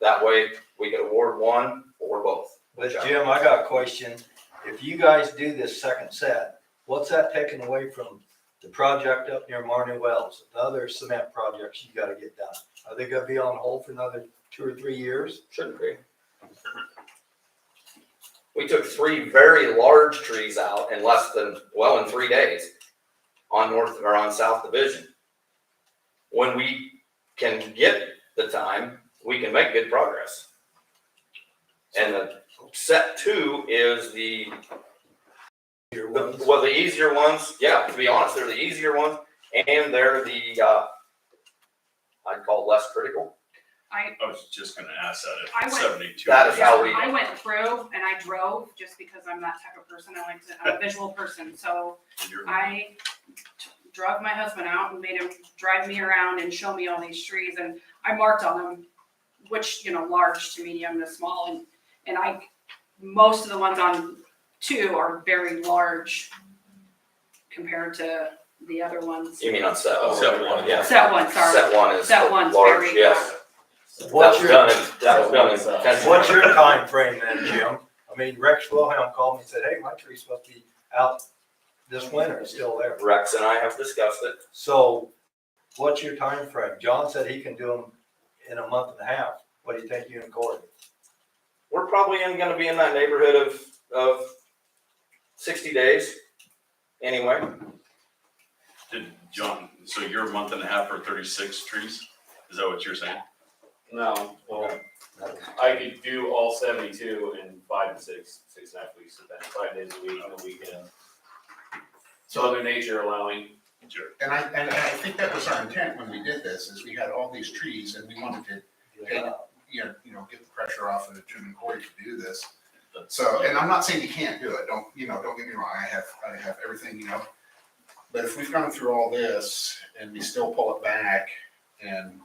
That way we could award one or both. But Jim, I got a question. If you guys do this second set, what's that taking away from the project up near Marnie Wells, the other cement projects you gotta get done? Are they gonna be on hold for another 2 or 3 years? Shouldn't be. We took three very large trees out in less than, in 3 days on North or on South Division. When we can get the time, we can make good progress. And the set two is the easier ones, yeah, to be honest, they're the easier ones, and they're the, I'd call less critical. I was just gonna ask that I at went- 72. That is how we, I went through and I drove just because I'm that type of person. I'm a visual person, so I drug my husband out and made him drive me around and show me all these trees, and I marked on them, which, large to medium to small, and most of the ones on two are very large compared to the other ones. you mean on set one? Set one. Yeah. Set one, sorry. Set one is Set one's large, very yes. What's your, That was done in 10. what's your time frame then, Jim? I mean, Rex Wilhelm called me and said, hey, my tree's supposed to be out this winter, it's still there. Rex and I have discussed it. So what's your time frame? John said he can do them in a month and a half. What do you think you and Corey? We're probably gonna be in that neighborhood of 60 days, anyway. Did John, so you're a month and a half for 36 trees? Is that what you're saying? No, well, I could do all 72 in 5 to 6.5 weeks, so then 5 days a week, no weekend. So Mother Nature allowing. Sure. And I think that was our intent when we did this, is we had all these trees and we wanted to take, get the pressure off of Jim and Corey to do this. So, and I'm not saying you can't do it, don't get me wrong, I have everything, but if we've gone through all this and we still pull it back and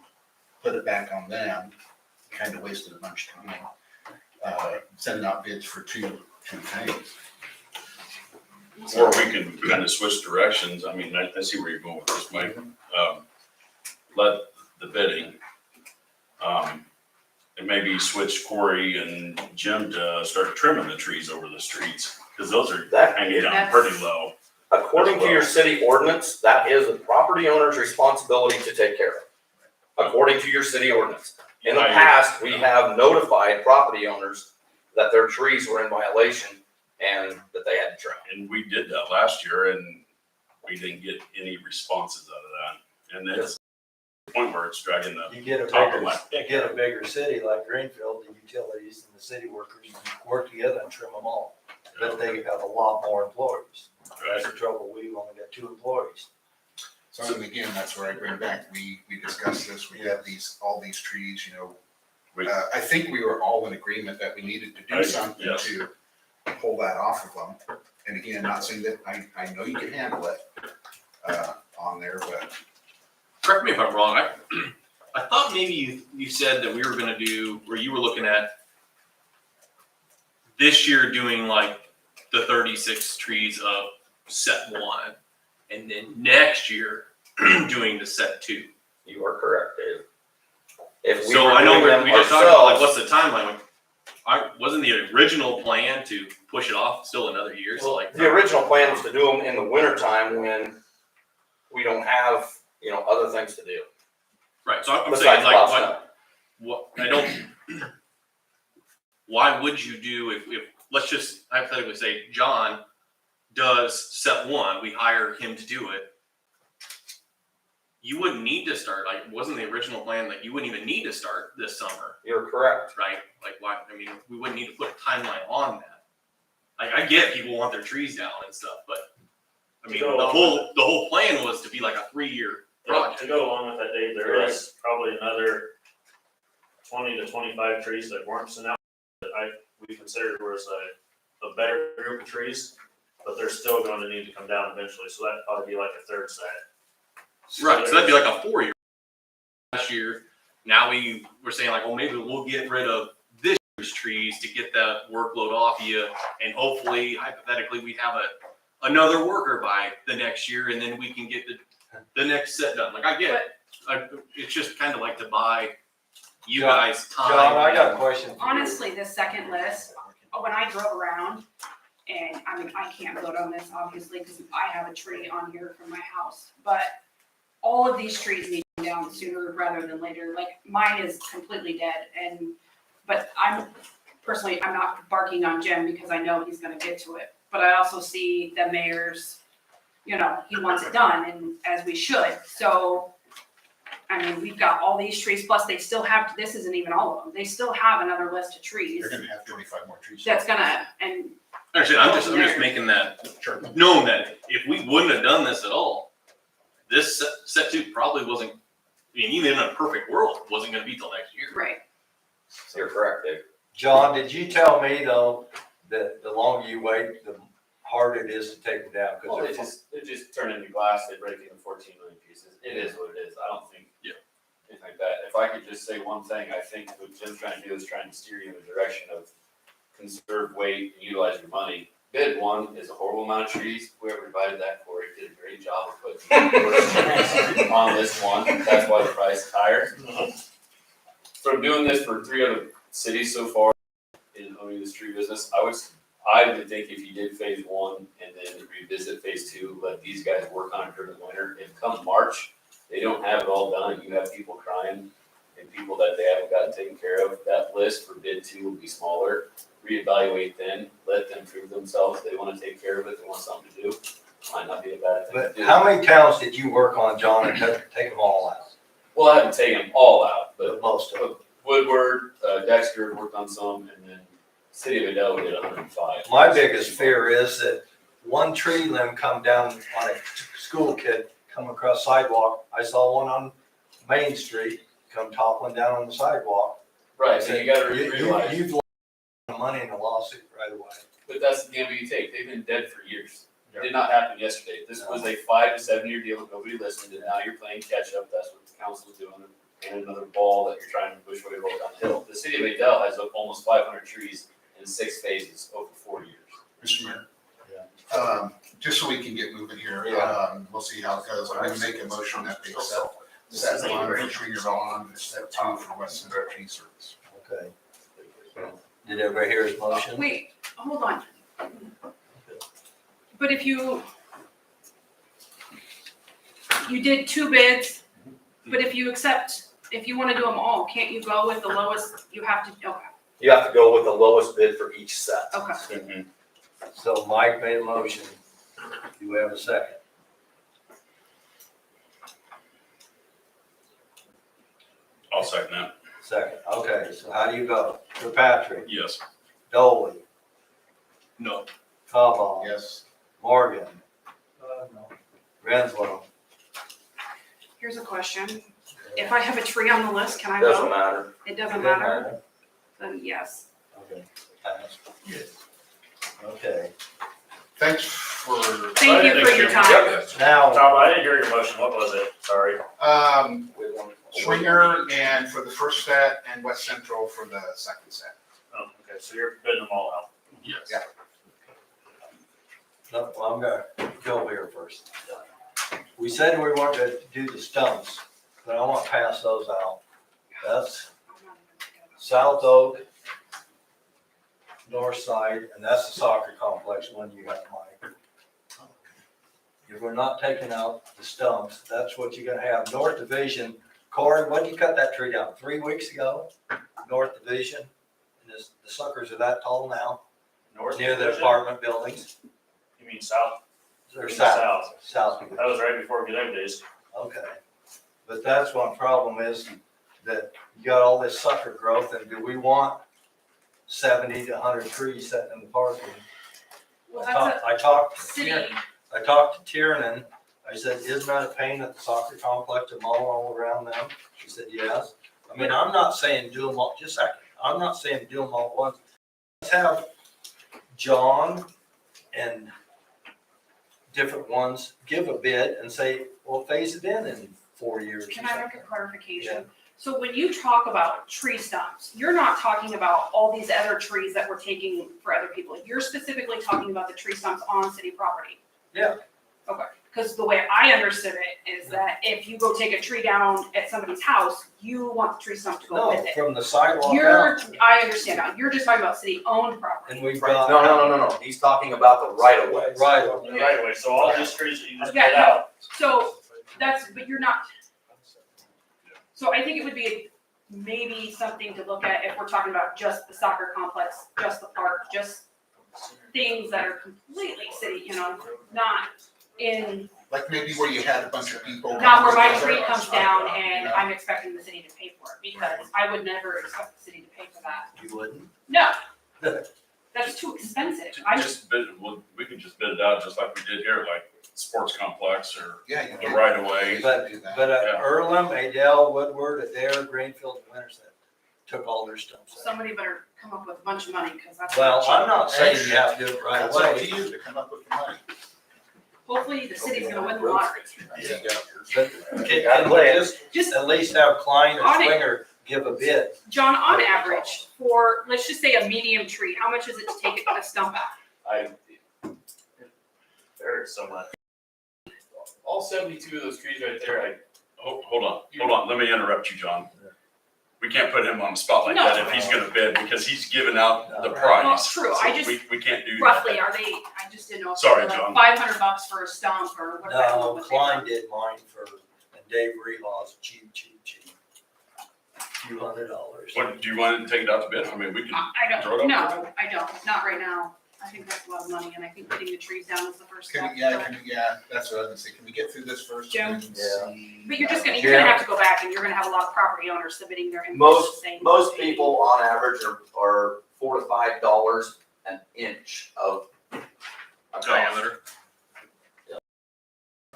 put it back on them, kind of wasted a bunch of time, sending out bids for two things. Or we can kind of switch directions. I mean, I see where you're going with this, Mike. Let the bidding, and maybe switch Corey and Jim to start trimming the trees over the streets, because those are hanging down pretty low. According to your city ordinance, that is the property owner's responsibility to take care of. According to your city ordinance. In the past, we have notified property owners that their trees were in violation and that they had to trim. And we did that last year, and we didn't get any responses out of that. And that's the point where it's dragging the You get top of my. a bigger city like Greenfield, the utilities and the city workers work together and trim them all. But they have a lot more employees. That's the trouble, we've only got 2 employees. So and again, that's where I bring back, we discussed this, we have all these trees, I think we were all in agreement that we needed to do something to pull that off of them. And again, not saying that, I know you can handle it, on there, but. Correct me if I'm wrong, I thought maybe you said that we were gonna do, or you were looking at this year doing like the 36 trees of set 1, and then next year doing the set 2. You are correct, Dave. If we So were I know doing we them just talked about like, ourselves, what's the timeline? Wasn't the original plan to push it off still another year? So like the original plan was to do them in the winter time when we don't have, other things to do. right. So I'm Besides saying like plow what I don't. Why would you do if let's just hypothetically say John does set 1, we hire him to do it. You wouldn't need to start, like, wasn't the original plan that you wouldn't even need to start this summer, You're correct. right? Like, why, I mean, we wouldn't need to put a timeline on that. Like, I get people want their trees down and stuff, but, I mean, the whole plan was to be like a 3-year project. To go along with that, Dave, there is probably another 20 to 25 trees that weren't sent out that we considered was a better group of trees, but they're still going to need to come down eventually, so that'd probably be like a third set. Right, so that'd be like a 4-year. Last year, now we're saying like, well, maybe we'll get rid of this year's trees to get that workload off you, and hopefully, hypothetically, we have another worker by the next year, and then we can get the next set done. Like, I get it. It's just kind of like to buy you guys time. John, I got a question for you. Honestly, this second list, when I drove around, and I mean, I can't vote on this obviously because I have a tree on here from my house, but all of these trees need to come down sooner rather than later. Like mine is completely dead, but I'm not barking on Jim because I know he's gonna get to it. But I also see the mayor's, he wants it done, and as we should. So, I mean, we've got all these trees, plus they still have, this isn't even all of them, they still have another list of trees. They're gonna have 25 more trees. That's gonna, and Actually, I'm just making that, Sure. knowing that if we wouldn't have done this at all, this set 2 probably wasn't, I mean, even in a perfect world, wasn't gonna be till next year. right. You're correct, Dave. John, did you tell me though, that the longer you wait, the harder it is to take them down? Well, they just turn into glass, they break into 14 million pieces. It is what it is. I don't think anything like that. If I could just say one thing, I think what Jim's trying to do is trying to steer you in the direction of conserve weight and utilize your money. Bid 1 is a horrible amount of trees. Whoever invited that for it did a great job of putting trees on this one. That's why the price is higher. From doing this for 3 other cities so far in owning this tree business, I would think if you did phase 1 and then revisit phase 2, let these guys work on it during the winter, and come March, they don't have it all done, and you have people crying and people that they haven't gotten taken care of, that list for bid 2 will be smaller. Reevaluate then, let them prove themselves, they wanna take care of it, they want something to do, might not be a bad thing But to do. how many towns did you work on, John, and take them all out? Well, I haven't taken them all out, but Most of them. Woodward, Dexter worked on some, and then City of Adel, we did 105. My biggest fear is that one tree limb come down on a school kid coming across sidewalk. I saw one on Main Street come toppling down on the sidewalk. Right, so you gotta You- realize, You've lost money in a lawsuit right away. but that's the gamble you take, they've been dead for years. It did not happen yesterday, this was a 5 to 7 year deal, nobody listened, and now you're playing catch up, that's what the council's doing. And another ball that you're trying to push way roll downhill. The City of Adel has almost 500 trees in 6 phases over 4 years. Mr. Mayor. Yeah. Just so we can get moving here, Yeah. we'll see how it goes. I'm gonna make a motion that they accept step one for Trigger Bond, and step two for West Central Tree Service. Okay. Did everybody hear his motion? Wait, hold on. But if you did 2 bids, but if you wanna do them all, can't you go with the lowest, you have to, okay, You have to go with the lowest bid for each set. okay. So Mike made a motion. Do we have a second? I'll second that. Second. Okay, so how do you go? Kirkpatrick, Yes. Dolly, No. Cobal, Yes. Morgan, Renslow. Here's a question. If I have a tree on the list, can I Doesn't vote? matter. It doesn't matter? Then yes. Okay. Pass. Okay. Thanks for, Thank you for your time. Now, Tom, I didn't hear your motion. What was it? Sorry. Stringer and for the first set and West Central for the second set. Oh, okay, so you're bidding them all out. Yes. Yeah. no, well, I'm gonna go here first. We said we weren't gonna do the stumps, but I want to pass those out. That's South Oak, north side, and that's the soccer complex one you got, Mike. If we're not taking out the stumps, that's what you're gonna have. North Division, Corey, when did you cut that tree down? 3 weeks ago? North Division, and the suckers are that tall now, North near the Division? apartment buildings. You mean south? They're south. South. That was right before G'day days. Okay, but that's one problem is that you got all this sucker growth, and do we want 70 to 100 trees sitting in the park? Well, I talked that's to a Tiernan. city, I talked to Tiernan. I said, isn't that a pain at the soccer complex to mow all around them? She said, yes. I mean, I'm not saying do them all, just a second. I'm not saying do them all at once. Let's have John and different ones give a bid and say, well, phase it in 4 years. or can I make something. a clarification? Yeah. So when you talk about tree stumps, you're not talking about all these other trees that we're taking for other people. You're specifically talking about the tree stumps on city property. Yeah. Okay, because the way I understood it is that if you go take a tree down at somebody's house, you want the tree stump to go No, with it. from the sidewalk You're, out. I understand now, you're just talking about city-owned property. And we've No, got. no. He's talking about the right of ways. Right. Right away, so all these trees that you just Yeah, put no. out. So but you're not. So I think it would be maybe something to look at if we're talking about just the soccer complex, just the park, just things that are completely city, not in, Like maybe where you had a bunch of people. not where my tree comes down and I'm expecting the city to pay for it, because I would never expect the city to pay for that. You wouldn't? No, that's too expensive. Just bid, we can just bid it out just like we did here, like sports complex or Yeah, you the did. right of way. But, Do that. but Yeah. Earlham, Adel, Woodward, Adair, Greenfield, and Winterset took all their stumps out. Somebody better come up with a bunch of money, because that's. Well, I'm not saying you have to do it right That's up away, to you to come up with the money. Hopefully the city's gonna win the lottery. but can we just at least have Klein or On it. Swinger give a bid? John, on average, for, let's just say a medium tree, how much is it to take a stump out? There is so much. All 72 of those trees right there, Hold on, let me interrupt you, John. We can't put him on the spot like No. that if he's gonna bid, because he's giving out the No. price. Well, true, I So just- We can't do that. Roughly, are they, I just didn't know if Sorry, they were John. like $500 for a stump or what that No, was. Klein did mine for, and Dave Rehaw's cheap. $200. What, do you want to take it out to bid? I mean, we can, I Throw it don't, up no, I don't, not right now. I think that's a lot of money, and I think putting the trees down is the first Can step. we, yeah, that's what I was gonna say, can we get through this first? so we Jim? can see- But you're gonna have to go back, and you're gonna have a lot of property owners submitting their invoices Most, saying. most people on average are $4 to $5 an inch of a Diameter.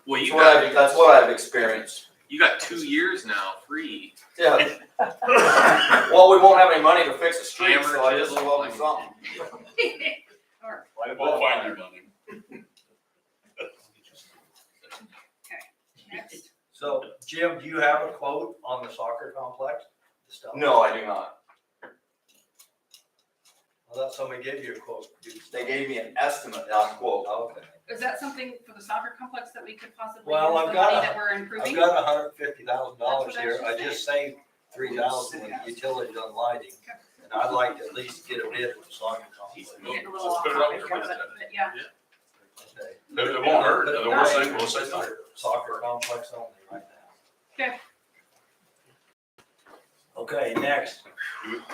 Well, you That's what I've experienced. you got 2 years now free. Yeah. Well, we won't have any money to fix the street, Hammer, so I just chisel, will do something. We'll find your money. Next. So, Jim, do you have a quote on the soccer complex? The stuff? No, I do not. I thought somebody gave you a quote. They gave me an estimate, not a quote. Okay. Is that something for the soccer complex that we could possibly Well, use I've the got money a- that we're I've improving? got $150,000 That's what I here. was I just just saved $3,000 with utilities on lighting. And I'd like to at least get a bid with the soccer complex. We're getting a little off Let's put it out topic there, here, but yeah. Okay. It won't hurt, the worst thing, we'll say no. Soccer complex only right now. Okay. Okay, next,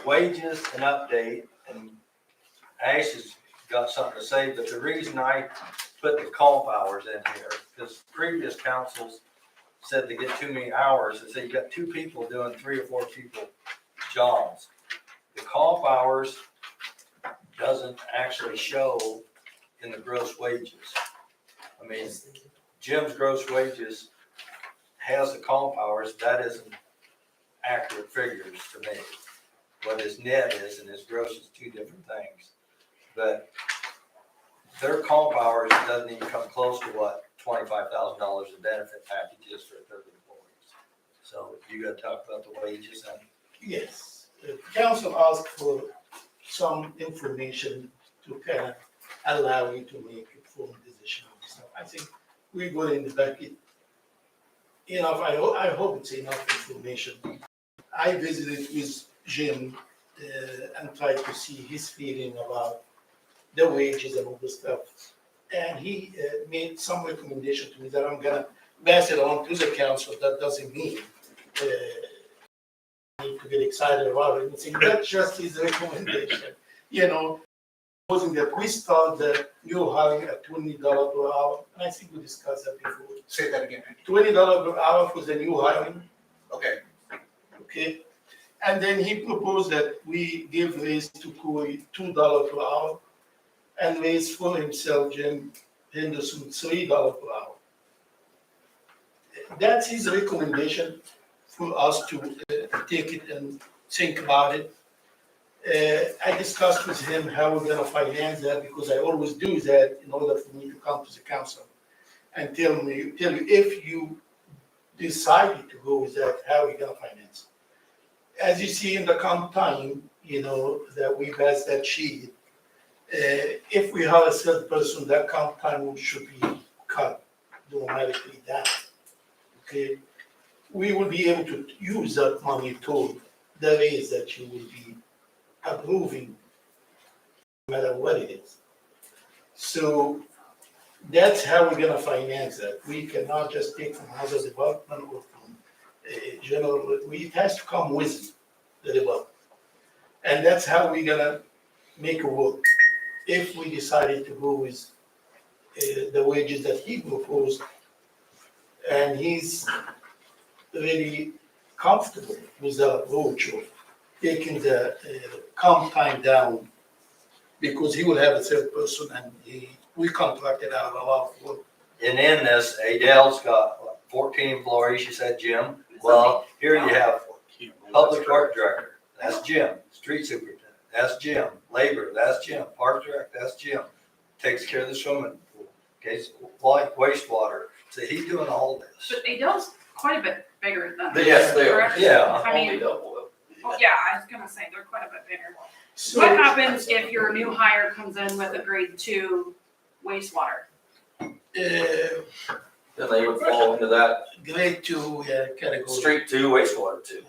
wages and update, and Ash has got something to say, but the reason I put the comp hours in here, because previous councils said to get too many hours, they said you got 2 people doing 3 or 4 people jobs. The comp hours doesn't actually show in the gross wages. I mean, Jim's gross wages has the comp hours, that isn't accurate figures to me. What his net is and his gross is 2 different things. But their comp hours doesn't even come close to what $25,000 in benefit packages for 30 employees. So you gotta talk about the wages and. Yes, the council asked for some information to kind of allow you to make informed decision on this. I think we got in the bucket enough, I hope it's enough information. I visited with Jim and tried to see his feeling about the wages and all the stuff. And he made some recommendation to me that I'm gonna pass it on to the council. That doesn't mean I need to get excited about it and say, that's just his recommendation. You know, supposing that we start the new hiring at $20 per hour, and I think we discussed that before. Say that again. $20 per hour for the new hiring, Okay, okay? And then he proposed that we give raise to Corey $2 per hour and raise for himself, Jim Henderson, $3 per hour. That's his recommendation for us to take it and think about it. I discussed with him how we're gonna finance that, because I always do that in order for me to come to the council and tell you if you decided to go with that, how we're gonna finance. As you see in the comp time, you know, that we passed that sheet, if we have a third person, that comp time should be cut dramatically down. Okay, we will be able to use that money toward the raise that you will be approving, no matter what it is. So that's how we're gonna finance that. We cannot just take from another department or from general, it has to come with the department. And that's how we're gonna make it work. If we decided to go with the wages that he proposed, and he's really comfortable with the approach of taking the comp time down, because he will have a third person, and we contracted out a lot of work. And in this, Adele's got what, 14 employees, she said, Jim. Well, here you have public work director, that's Jim. Street superintendent, that's Jim. Labor, that's Jim. Park director, that's Jim. Takes care of the swimming pool, okay, wastewater. So he's doing all this. But Adele's quite a bit bigger than. Yes, they are. correct? Yeah. I mean, Only double. well, yeah, I was gonna say, they're quite a bit bigger. So What happens if your new hire comes in with a grade 2 wastewater? Then they would fall into that grade 2 category. street 2, wastewater 2.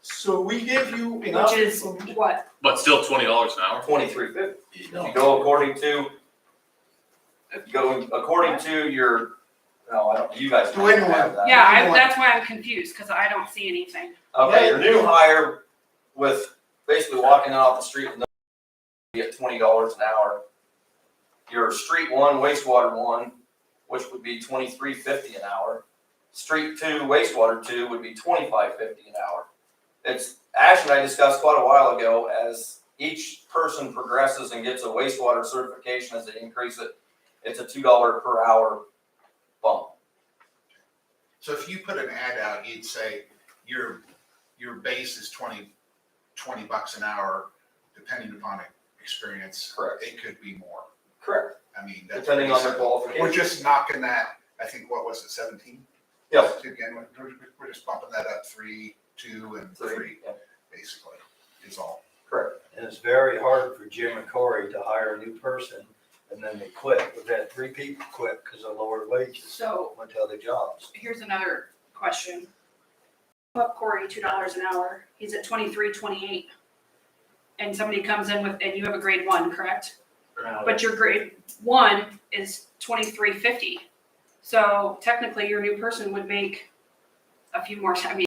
So we gave you enough. Which is what? But still $20 an hour. $23.50. No. You go according to your, no, I don't, you guys don't have that. Yeah, that's why I'm confused, because I don't see anything. Okay, your new hire with basically walking out the street with no be at $20 an hour. Your street one, wastewater one, which would be $23.50 an hour. Street two, wastewater two would be $25.50 an hour. It's, Ash and I discussed quite a while ago, as each person progresses and gets a wastewater certification, as they increase it, it's a $2 per hour bump. So if you put an ad out, you'd say your base is $20 an hour, depending upon experience. Correct. It could be more. Correct. I mean, that's Depending on their pretty simple. qualifications. We're just knocking that, I think, what was it, 17? Yep. Again, we're just bumping that up 3, 2, and 3, Yep. basically, is all. Correct. And it's very hard for Jim and Corey to hire a new person and then they quit. We've had 3 people quit because of lower wages. So Went to other jobs. here's another question. Up Corey $2 an hour, he's at 23.28. And somebody comes in with, and you have a grade 1, correct? But your grade 1 is $23.50. So technically your new person would make a few more, I mean,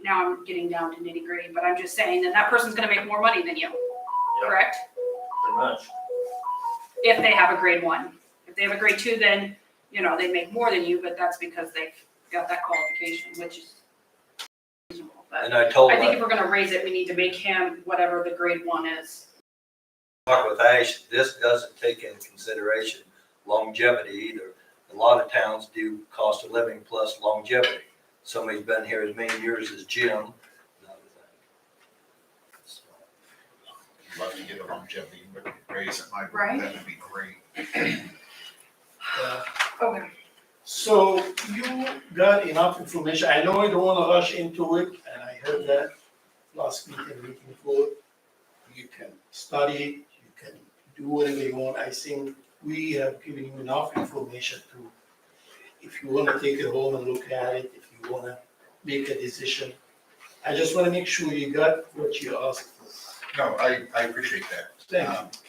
now I'm getting down to nitty gritty, but I'm just saying that person's gonna make more money than you, correct? Pretty much. If they have a grade 1. If they have a grade 2, then, they make more than you, but that's because they've got that qualification, which is reasonable. But And I told I think him, if we're gonna raise it, we need to make him whatever the grade 1 is. talk with Ash, this doesn't take into consideration longevity either. A lot of towns do cost of living plus longevity. Somebody's been here as many years as Jim. and other things. Love to get a longevity raise at my, Right. that would be great. Okay. So you got enough information, I know you don't wanna rush into it, and I heard that last meeting before. You can study it, you can do whatever you want, I think we have given you enough information to, if you wanna take it home and look at it, if you wanna make a decision. I just wanna make sure you got what you asked for. No, I appreciate that. Thank you.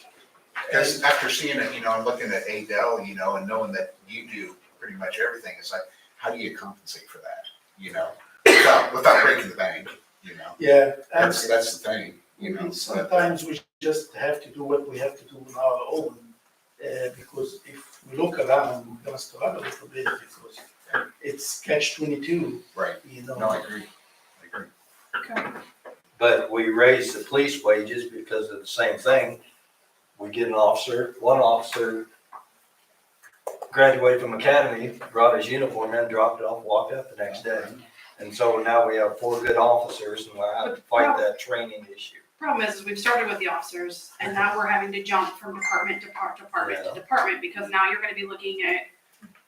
Because after seeing it, and looking at Adele, and knowing that you do pretty much everything, it's like, how do you compensate for that? Without breaking the bank, Yeah, That's the thing, but- sometimes we just have to do what we have to do on our own. Because if we look around, we're gonna struggle a little bit because it's catch-22, Right. No, No, I agree. But we raised the police wages because of the same thing. We get one officer graduated from academy, brought his uniform in, dropped it off, walked out the next day. And so now we have 4 good officers and we're having to fight that training issue. Problem is we've started with the officers and now we're having to jump from department to department because now you're gonna be looking at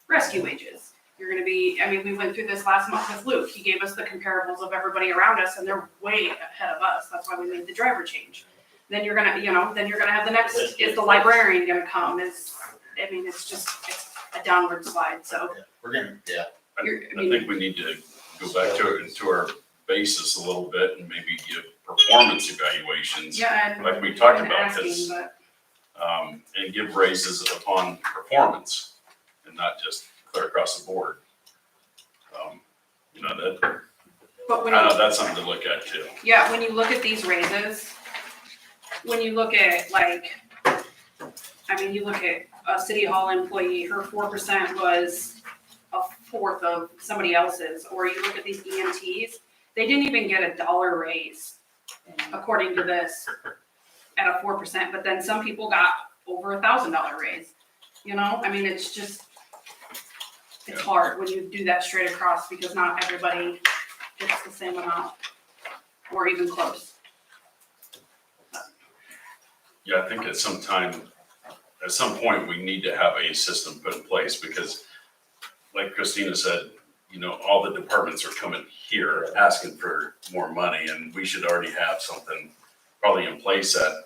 rescue wages. You're gonna be, we went through this last month with Luke. He gave us the comparables of everybody around us and they're way ahead of us. That's why we made the driver change. Then you're gonna, then you're gonna have the next, is the librarian gonna come? It's a downward slide, so. We're gonna, yeah. I think we need to go back to our basis a little bit and maybe give performance evaluations. Yeah, and. Like we talked been about asking, this, but- and give raises upon performance and not just clear across the board. But when that's something to look at too. Yeah, when you look at these raises, when you look at you look at a city hall employee, her 4% was a fourth of somebody else's, or you look at these EMTs, they didn't even get $1 raise, according to this, at a 4%, but then some people got over $1,000 raise, it's just, it's hard when you do that straight across, because not everybody gets the same amount, or even close. Yeah, I think at some point, we need to have a system put in place because like Christina said, all the departments are coming here asking for more money and we should already have something probably in place that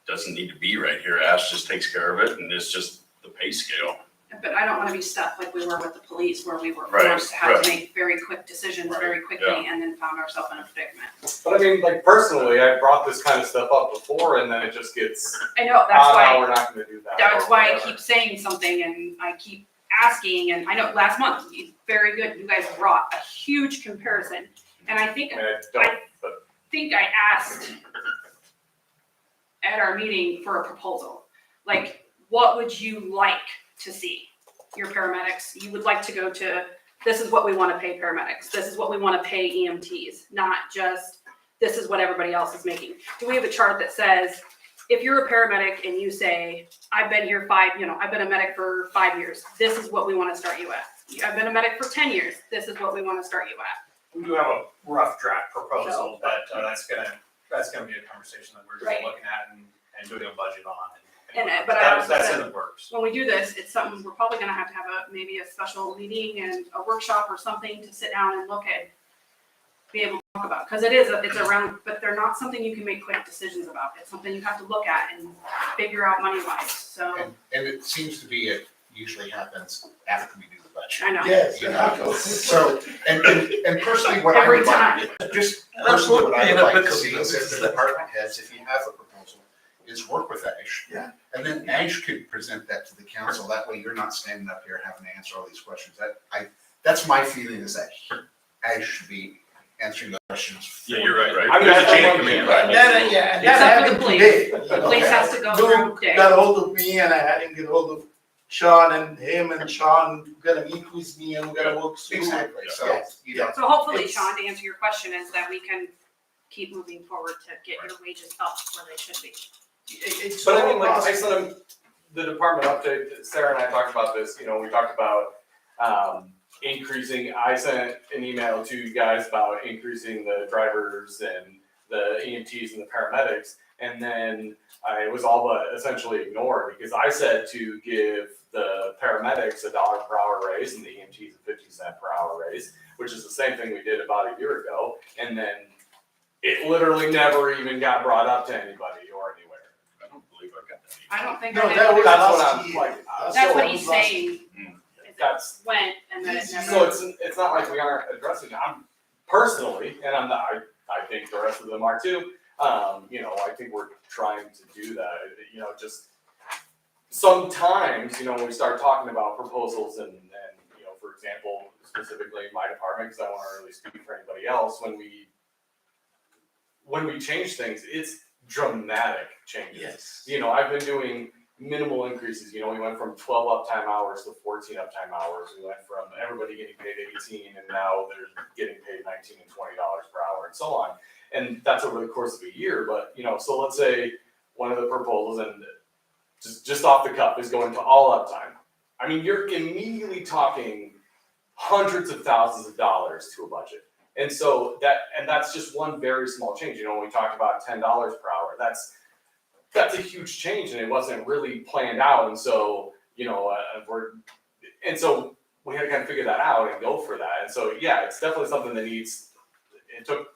doesn't need to be right here. Ash just takes care of it and it's just the pay scale. But I don't want to be stuck like we were with the police, where we were Right, forced to have to right. make very quick decisions Right, very quickly, yeah. and then found ourselves in a predicament. But personally, I brought this kind of stuff up before and then it just gets, I know, that's no, why, we're not gonna do that. that's or why I whatever. keep saying something and I keep asking, and I know last month, it's very good, you guys brought a huge comparison. And I think I mean, I don't, but I asked at our meeting for a proposal. Like, what would you like to see? Your paramedics, you would like to go to, this is what we want to pay paramedics. This is what we want to pay EMTs, not just, this is what everybody else is making. Do we have a chart that says, if you're a paramedic and you say, I've been here I've been a medic for 5 years, this is what we want to start you at. I've been a medic for 10 years, this is what we want to start you at. We do have a rough draft proposal, but that's gonna be a conversation that we're gonna Right. be looking at and doing a budget on. But I also That's said, in the works. when we do this, it's something we're probably gonna have maybe a special meeting and a workshop or something to sit down and look at, be able to talk about, because it's around, but they're not something you can make quick decisions about. It's something you have to look at and figure out money wise, so. And it seems to be, it usually happens after we do the budget. I know. Yes. You know, so, and personally, what I Every would like, just personally, what I would like to see is if the department heads, if you have a proposal, is work with Ash. Yeah. And then Ash could present that to the council, that way you're not standing up here having to answer all these questions. That's my feeling, is that Ash should be answering the questions. Yeah, you're right. I mean, There's a I- chain I- of command. And that, yeah, and It's that up to the happened police. today. The police has to go through Luke day. got hold of me and I had him get hold of Sean, and him and Sean gonna meet with me and we're gonna work through. Exactly, so, Yes. you know, So hopefully, It's- Sean, to answer your question, is that we can keep moving forward to get your wages up where they should be. It's But I mean, all like, I possible. sent him the department update, Sarah and I talked about this, you know, we talked about, increasing, I sent an email to you guys about increasing the drivers and the EMTs and the paramedics, and then it was all but essentially ignored, because I said to give the paramedics $1 per hour raise and the EMTs a 50-cent per hour raise, which is the same thing we did about a year ago, and then it literally never even got brought up to anybody or anywhere. I don't believe I got that. I don't think. No, I had- that was That's what last I'm year. like. That's so- what he's saying. Is That's- it went and then it never. So it's not like we aren't addressing it. I'm personally, and I think the rest of them are too. You know, I think we're trying to do that. You know, just sometimes, you know, when we start talking about proposals and you know, for example, specifically my department, because I don't want to really speak for anybody else, when we change things, it's dramatic changes. Yes. You know, I've been doing minimal increases. You know, we went from 12 uptime hours to 14 uptime hours. We went from everybody getting paid 18 and now they're getting paid $19 and $20 per hour and so on. And that's over the course of a year. But, you know, so let's say one of the proposals, and just off the cuff, is going to all uptime. I mean, you're immediately talking hundreds of thousands of dollars to a budget. And so that's just one very small change. You know, when we talked about $10 per hour, that's a huge change, and it wasn't really planned out. And so, you know, so we had to kind of figure that out and go for that. And so, yeah, it's definitely something that needs. It took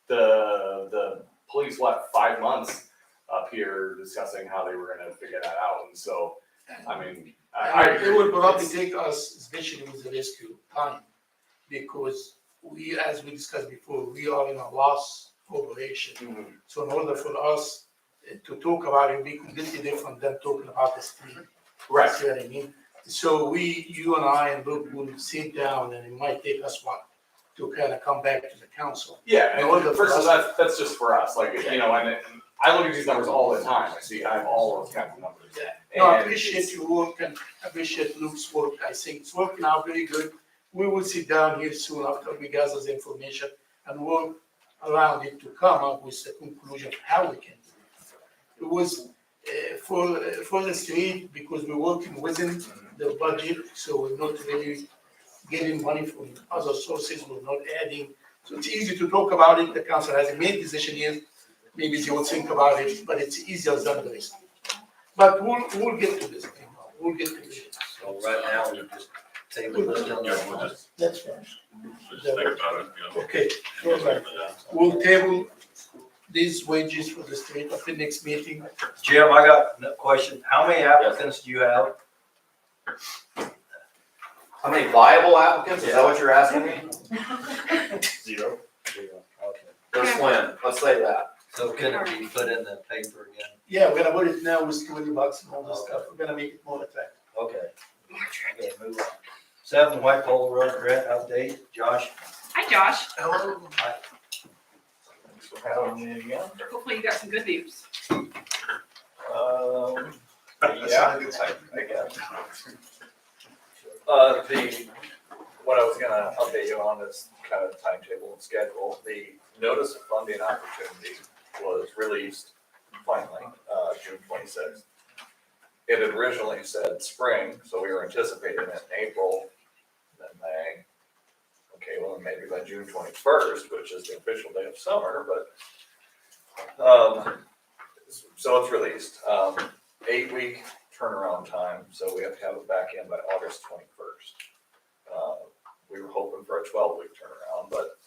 the police 5 months up here discussing how they were going to figure that out. And so, I mean, It will probably take us, especially with the rescue, time, because we, as we discussed before, we are in a loss operation. Mhm. So in order for us to talk about it, be completely different than talking about the street. Right. See what I mean? So you and I and Luke will sit down, and it might take us one to kind of come back to the council. Yeah, In order and for first, us- that's just for us, like, you know, and I look at these numbers all the time. I have all those kinds of numbers. Yeah. No, I And appreciate it's- your work and appreciate Luke's work. I think it's working out very good. We will sit down here soon after we gather the information and work around it to come up with a conclusion of how we can do it. It was for the street, because we're working within the budget, so we're not really getting money from other sources, we're not adding. So it's easy to talk about it. The council has a main decision here. Maybe they will think about it, but it's easier than the rest. But we'll get to this thing. We'll get to it. So right now, we just table this till Yeah, next we'll month. just That's fine. think about it, you know. Okay, all right. We'll table these wages for the street at the next meeting. Jim, I got a question. How many applicants do you have? How many viable applicants, is that what you're asking me? Zero. Okay. Or slim, let's say that. So can it be put in the paper again? Yeah, we're gonna put it now with $20 and all this stuff. We're gonna make it more attractive. Okay. Okay, move on. 7 White Polo Road grant update, Josh. Hi, Josh. Hello. Thanks for having me again. Hopefully you got some good news. Yeah, I guess. What I was gonna update you on is kind of the timetable and schedule. The notice of funding opportunity was released finally, June 26th. It had originally said spring, so we were anticipating it in April, then May. Okay, well, maybe by June 21st, which is the official day of summer, but, so it's released. 8-week turnaround time, so we have to have it back in by August 21st. We were hoping for a 12-week turnaround, but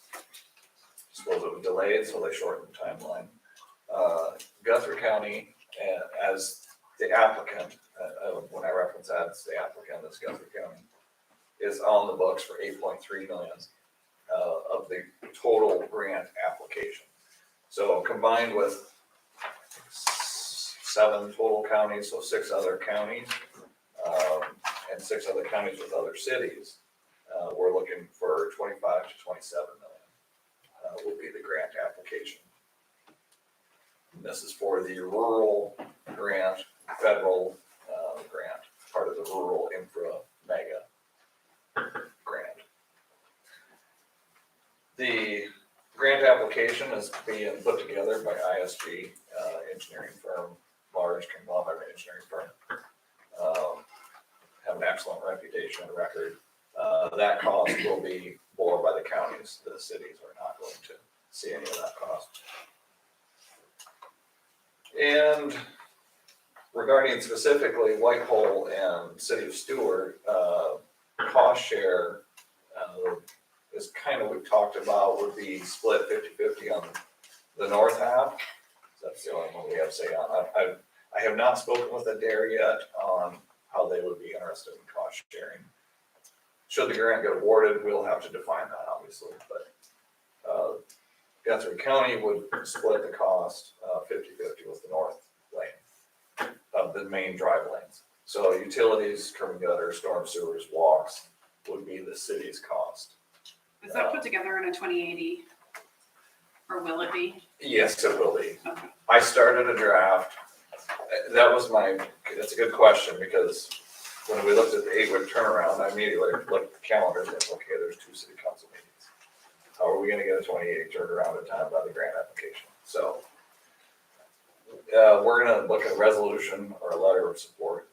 suppose it was delayed, so they shortened the timeline. Guthrie County, as the applicant, when I reference that, it's the applicant, it's Guthrie County, is on the books for 8.3 million of the total grant application. So combined with 7 total counties, so 6 other counties, and 6 other counties with other cities, we're looking for 25 to 27 million will be the grant application. And this is for the rural grant, federal grant, part of the rural infra mega grant. The grant application is being put together by ISG, engineering firm, large conglomerate engineering firm. Have an excellent reputation and record. That cost will be borne by the counties. The cities are not going to see any of that cost. And regarding specifically Whitehall and City of Stuart, cost share is kind of, we've talked about, would be split 50-50 on the north half. That's the only one we have say on. I have not spoken with Adair yet on how they would be interested in cost sharing. Should the grant get awarded, we'll have to define that, obviously, but Guthrie County would split the cost 50-50 with the north lane of the main drive lanes. So utilities, curb and gutter, storm sewers, walks would be the city's cost. Is that put together in a 2080? Or will it be? Yes, it will be. Okay. I started a draft. That's a good question, because when we looked at the 8-week turnaround, I immediately looked at the calendar and said, okay, there's 2 city council meetings. How are we gonna get a 2080 turnaround in time by the grant application? So we're gonna look at a resolution or a letter of support,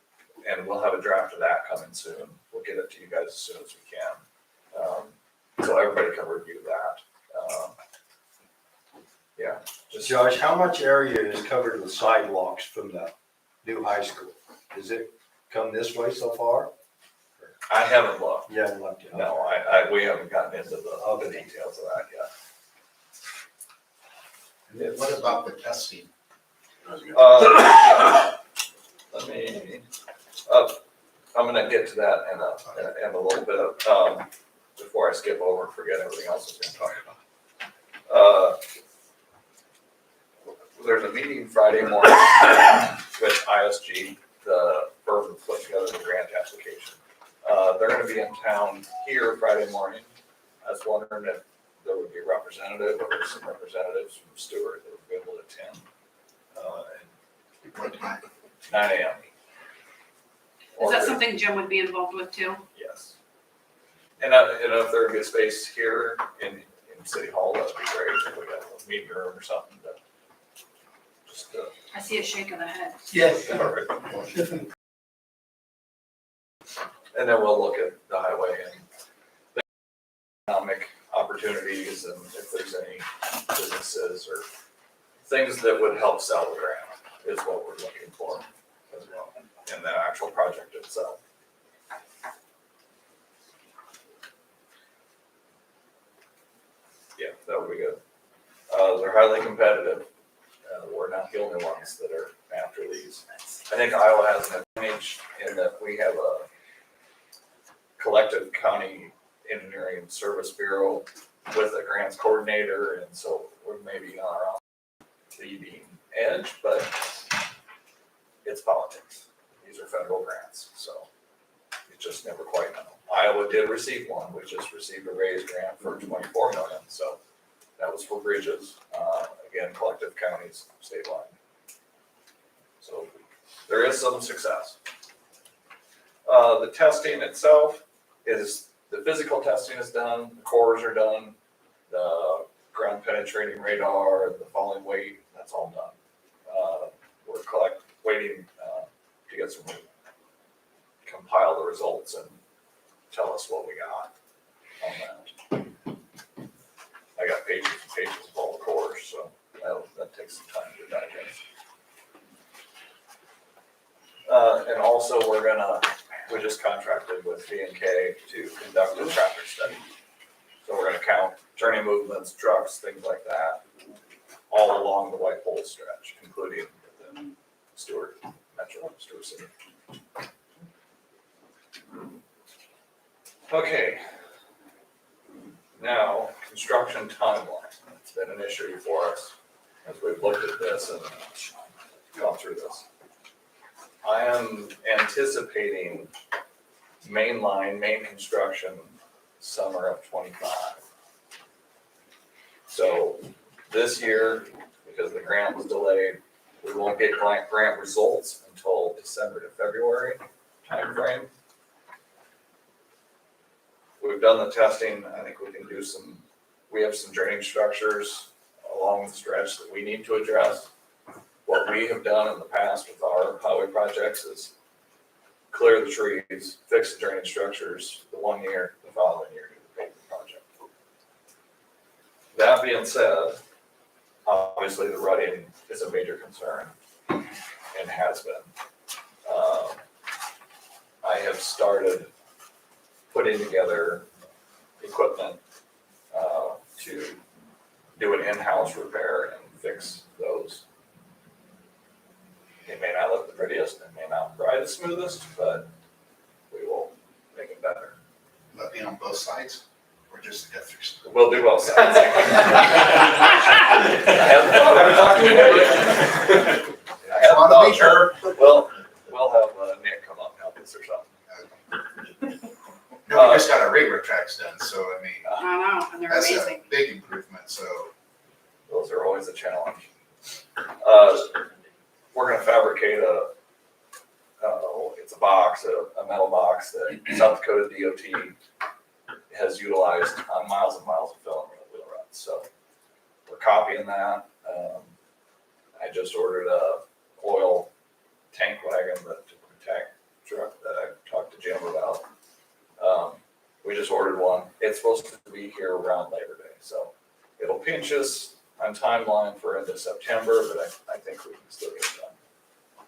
and we'll have a draft of that coming soon. We'll get it to you guys as soon as we can. So everybody can review that. Yeah. Josh, how much area is covered with sidewalks from the new high school? Does it come this way so far? I haven't looked. You haven't looked yet? No, we haven't gotten into the details of that yet. What about the testing? Let me, I'm gonna get to that in a little bit of, before I skip over and forget everything else I was gonna talk about. There's a meeting Friday morning with ISG, the firm that put together the grant application. They're gonna be in town here Friday morning. I was wondering if there would be a representative or some representatives from Stuart that would be able to attend. What time? 9 a.m. Is that something Jim would be involved with too? Yes. And if there'd be a space here in City Hall, that'd be great. If we got a meeting room or something to just, I see a shake of the head. Yes, perfect. definitely. And then we'll look at the highway and the economic opportunities, and if there's any businesses or things that would help sell the grant is what we're looking for as well, in the actual project itself. Yeah, that would be good. They're highly competitive. We're not the only ones that are after these. I think Iowa has an advantage in that we have a collective county engineering service bureau with a grants coordinator, and so we're maybe on our own leading edge, but it's politics. These are federal grants, so you just never quite know. Iowa did receive one. We just received a raised grant for 24 million, so That was for bridges, again, collective counties statewide. So there is some success. The testing itself is, the physical testing is done, the cores are done, the ground penetrating radar, the falling weight, that's all done. We're waiting to get some, compile the results and tell us what we got on that. I got pages and pages of all the cores, so that takes some time to digest. And also we just contracted with V&K to conduct a traffic study. So we're gonna count turning movements, trucks, things like that, all along the White Pole stretch, including within Stuart City. Okay. Now, construction timeline. It's been an issue for us as we've looked at this and gone through this. I am anticipating main construction summer of 25. So this year, because the grant was delayed, we won't get grant results until December to February timeframe. We've done the testing. I think we can do we have some drainage structures along the stretch that we need to address. What we have done in the past with our highway projects is clear the trees, fix the drainage structures the one year, the following year do the paving project. That being said, obviously the rutting is a major concern and has been. I have started putting together equipment to do an in-house repair and fix those. It may not look the prettiest, it may not ride the smoothest, but we will make it better. Will that be on both sides or just the Guthrie side? We'll do both sides. I haven't talked to anybody yet. I Want to be sure. We'll have Nick come up and help us or something. No, we just got our railroad tracks done, so I mean, I know, and they're that's amazing. a big improvement, so. Those are always a challenge. We're gonna fabricate it's a box, a metal box that South Dakota DOT has utilized on miles and miles of film wheel ruts. So we're copying that. I just ordered a oil tank wagon to protect truck that I talked to Jim about. We just ordered one. It's supposed to be here around Labor Day, so it'll pinch us on timeline for end of September, but I think we can still get it done.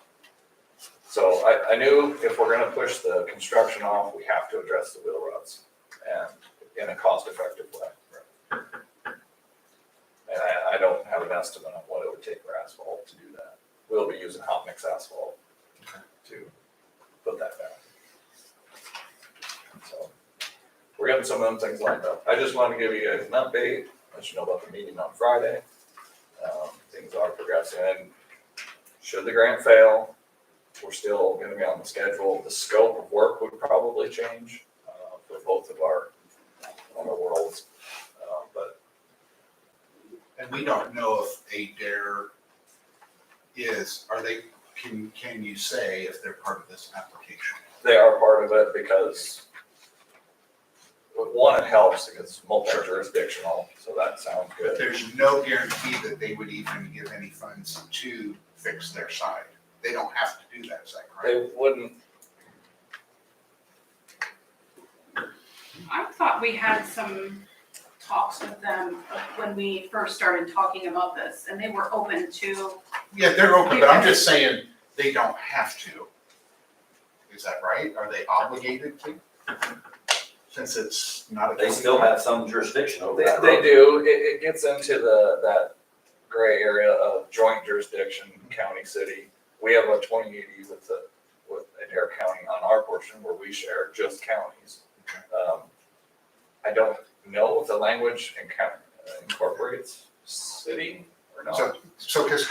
So I knew if we're gonna push the construction off, we have to address the wheel ruts and in a cost-effective way. And I don't have an estimate on what it would take for asphalt to do that. We'll be using hot mix asphalt to put that down. So we're getting some of them things lined up. I just wanted to give you guys an update, let you know about the meeting on Friday. Things are progressing, and should the grant fail, we're still gonna be on the schedule. The scope of work would probably change for both of our worlds, but. And we don't know if a DARE can you say if they're part of this application? They are part of it because, one, it helps because it's multi-jurisdictional, so that sounds But good. there's no guarantee that they would even give any funds to fix their side. They don't have to do that, is that correct? They wouldn't, I thought we had some talks with them when we first started talking about this, and they were open to. Yeah, they're open, but I'm just saying they don't have to. Is that right? Are they obligated to? Since it's not a. They still have some jurisdiction over they that road. do, it gets into that gray area of joint jurisdiction, county, city. We have a 2080 with Adair County on our portion where we share just counties. I don't know if the language incorporates city or not. So because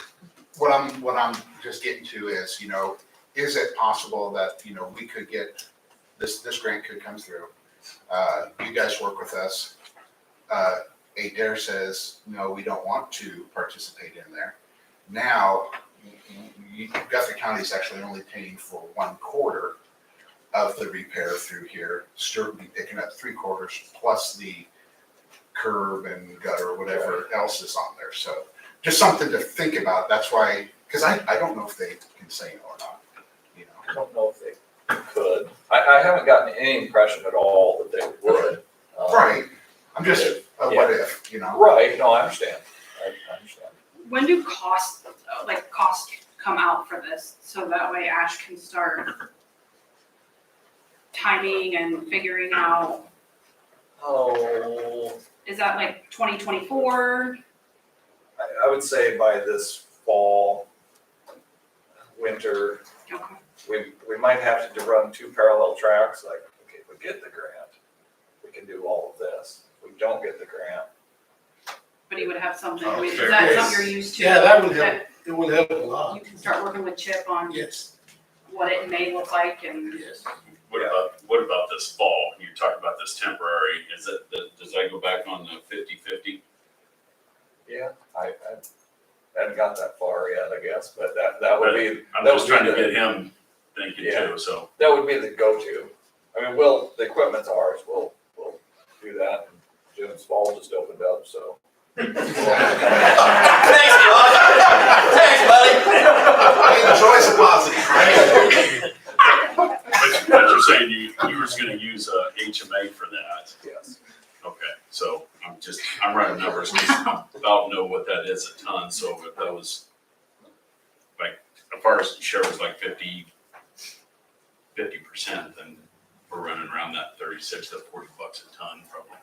what I'm just getting to is, is it possible that, we could get, this grant could come through, you guys work with us, Adair says, no, we don't want to participate in there. Now, Guthrie County is actually only paying for 1/4 of the repair through here. Stuart would be picking up 3/4 plus the curb and gutter, whatever else is on there. So just something to think about. That's why, because I don't know if they can say no or not, you know. I don't know if they could. I haven't gotten any impression at all that they would. Right. I'm just, a what if, you know? Right, no, I understand. I understand. When do costs come out for this? So that way Ash can start timing and figuring out, Oh, is that like 2024? I would say by this fall, winter, Okay. we might have to run 2 parallel tracks, like, okay, if we get the grant, we can do all of this. If we don't get the grant, But he would have something, I Oh, mean, is fair. that Yes. something you're used to? Yeah, that would help, it would help a lot, You can start working with Chip on yes, what it may look like and. yes. What about this fall? You talked about this temporary, does that go back on the 50/50? yeah, I haven't got that far yet, I guess, but that would be. I'm that just would be trying to the- get him thinking Yeah. too, so. That would be the go-to. I mean, the equipment's ours, we'll do that. June's fall just opened up, so. Thanks, Josh. Thanks, buddy. Enjoy some positive, right? But you're saying you were just gonna use HMA for that? Yes. Okay, so I'm running numbers, 'cause I about know what that is a ton, so if that was, like, as far as share was like 50%, then we're running around that 36 to 40 bucks a ton probably.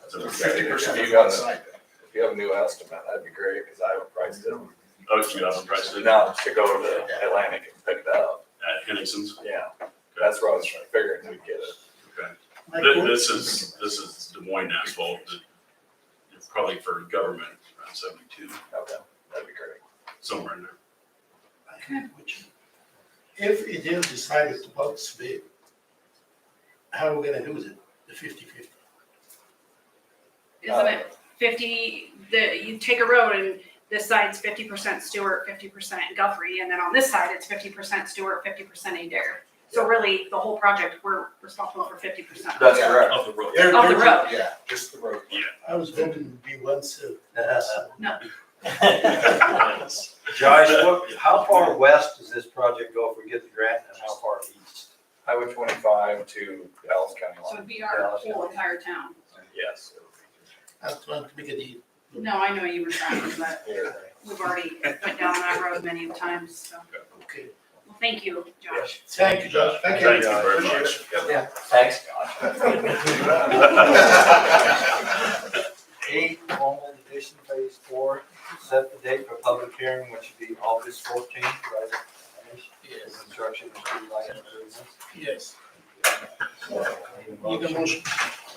So If 50% you of got one side. If you have a new estimate, that'd be great, because I haven't priced it. Oh, you got them priced it Now, to go to Atlantic and pick that up. at Henningsen's? Yeah, that's what I was figuring we'd get it. Okay. My This is Des Moines asphalt, it's probably for government, around 72, Okay, that'd be great. somewhere in there. If it is decided to participate, how are we gonna do it, the 50/50? Isn't it 50, you take a road and this side's 50% Stuart, 50% Guthrie, and then on this side, it's 50% Stuart, 50% Adair. So really, the whole project, we're responsible for 50%. That's correct. Of the road. They're- Of the they're- road. Yeah, just the road. I was hoping it'd be one cell. Josh, how far west does this project go if we get the grant, and how far east? Highway 25 to Dallas County So line. it'd be our whole entire town. Yes. I was trying to make it easy. No, I know you were trying, but we've already went down that road many times, so. Okay, Well, thank you, Josh. thank you, Josh. Thank Thank you very much. Yeah, thanks, Josh. 8, home edition phase 4, set the date for public hearing, which would be August 14th, right? Yes. Construction of street light improvements. Yes. Need a Need a motion? motion.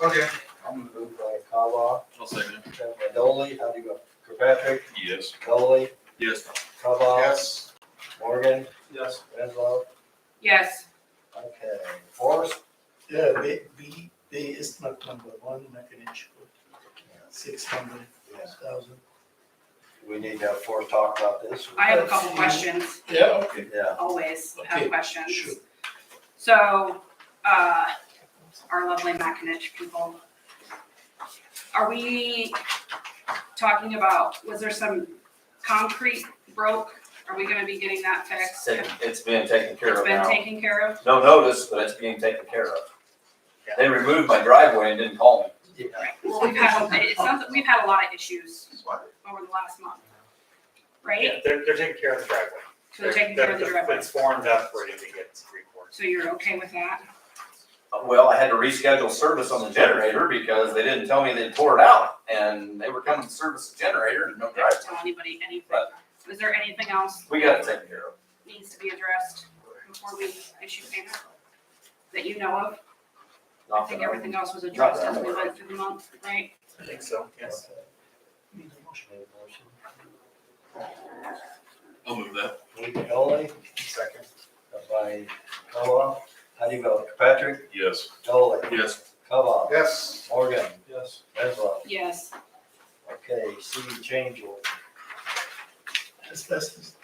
Okay. I'm moved by Kava, I'll second it. second by Dolly, how do you go? Kirkpatrick, Yes. Dolly, Yes. Kava. Yes. Morgan, Yes. Renzo, Yes, okay, Forrest, Yeah, the estimate number 1, Mechanician, 600,000. we need to have Forrest talk about this. I have a couple questions, Yeah, okay. Yeah, always have Okay, questions. sure. So, our lovely Mackinac people, are we talking about, was there some concrete broke? Are we gonna be getting that fixed? It's being taken care It's of been now. taken care of? No notice, but it's being taken care of. They removed my driveway and didn't call me. Well, it sounds like we've had a lot of issues over the last month, right? Yeah, they're taking care of the driveway. So they're taking care of the driveway. It's formed up, ready to get report. So you're okay with that? Well, I had to reschedule service on the generator because they didn't tell me they tore it out and they were coming to service the generator and no Don't drive. tell anybody anything. Right. Is there anything else We got it taken care of. needs to be addressed before we issue payment that you know of? I think everything else was addressed as we went through the month, right? I think so, yes. need a motion. I'll move that. Moved by Dolly, second by Kava, how do you go? Kirkpatrick, Yes. Dolly, Yes. Kava, Yes. Morgan, Yes. Renzo, Yes. change order. Asbestos.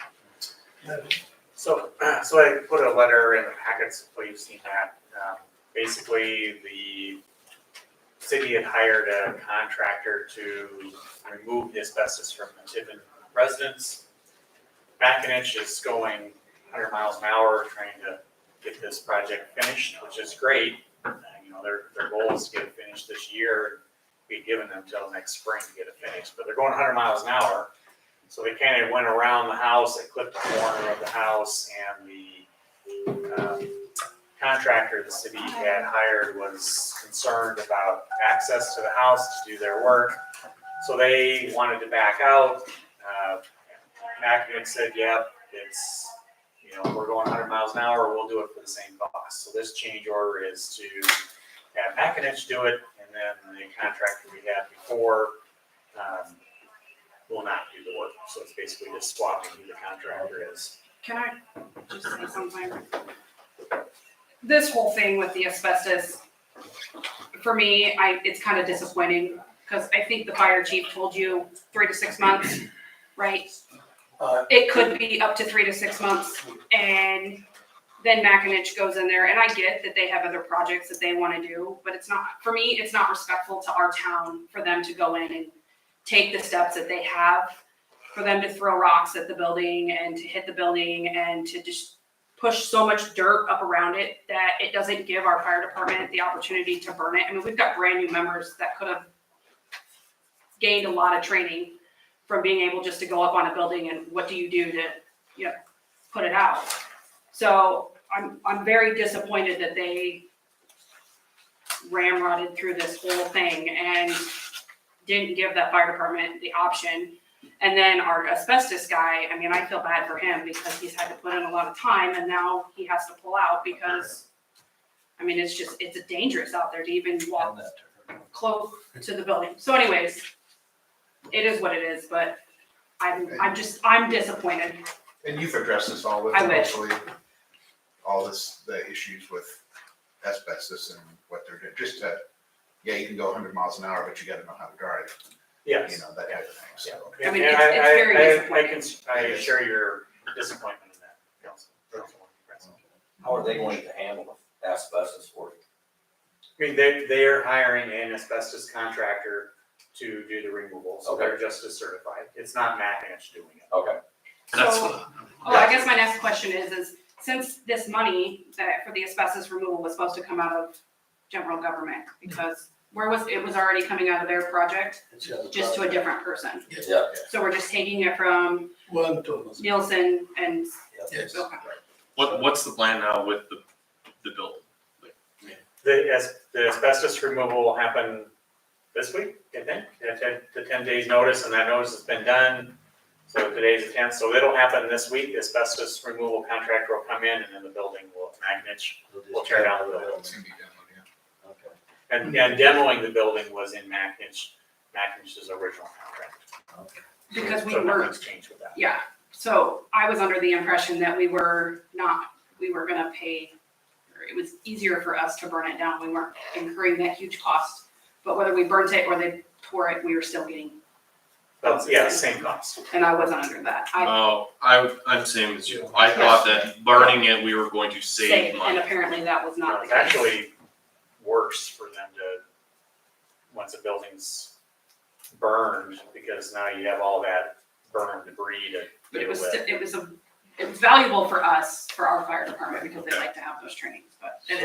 So I put a letter in the packets, so you've seen that. Basically, the city had hired a contractor to remove the asbestos from the Tiffin residence. Macinich is going 100 miles an hour trying to get this project finished, which is great. You know, their goal is to get it finished this year. We've given them till next spring to get it finished, but they're going 100 miles an hour. So they kind of went around the house, they clipped the corner of the house, and the contractor the city had hired was concerned about access to the house to do their work. So they wanted to back out. Macinich said, yep, it's, you know, we're going 100 miles an hour, we'll do it for the same cost. So this change order is to have Macinich do it, and then the contractor we had before will not do the work. So it's basically just swapping who the contractor is. Can I just say something? This whole thing with the asbestos, for me, it's kind of disappointing because I think the fire chief told you 3 to 6 months, right? It could be up to 3 to 6 months, and then Macinich goes in there, and I get that they have other projects that they want to do, but it's not, for me, it's not respectful to our town for them to go in and take the steps that they have, for them to throw rocks at the building and to hit the building and to just push so much dirt up around it that it doesn't give our fire department the opportunity to burn it. I mean, we've got brand new members that could have gained a lot of training from being able just to go up on a building and what do you do to, you know, put it out. So I'm very disappointed that they ramrodded through this whole thing and didn't give that fire department the option. And then our asbestos guy, I mean, I feel bad for him because he's had to put in a lot of time and now he has to pull out because, I mean, it's dangerous out there to even walk close to the building. So anyways, it is what it is, but I'm disappointed. And you've addressed this all with, I wish. hopefully, all this, the issues with asbestos and what they're doing, just to, yeah, you can go 100 miles an hour, but you gotta know how to drive, Yes. you know, that type of thing, so. I mean, And it's very disappointing. I share your disappointment in that, Councilman President. How are they going to handle asbestos work? I mean, they are hiring an asbestos contractor to do the removal, so they're just as certified. It's not Macinich doing it. Okay. So, I guess my next question is since this money that for the asbestos removal was supposed to come out of general government, because it was already coming out of their project, just to a different person. Yeah. So we're just taking it from One Thomas. Nielsen and, Yes. okay. What's the plan now with the building? The asbestos removal will happen this week, I think. They have to have the 10 days notice, and that notice has been done. So today's the 10th, so it'll happen this week. The asbestos removal contractor will come in, and then the building will, Macinich will tear down the building. It's gonna be done, yeah. Okay. And demoing the building was in Macinich's original contract. Because we So were, nothing's changed with that. yeah, so I was under the impression that we were gonna pay, or it was easier for us to burn it down. We weren't incurring that huge cost. But whether we burnt it or they tore it, we were still getting, Yeah, same cost. and I wasn't under that. I'm same as you. I thought that burning it, we were going to save And money. apparently that was not the It's case. actually worse for them to, once a building's burned, because now you have all that burned debris to But deal with. it was valuable for us, for our fire department, because they like to have those trainings, but it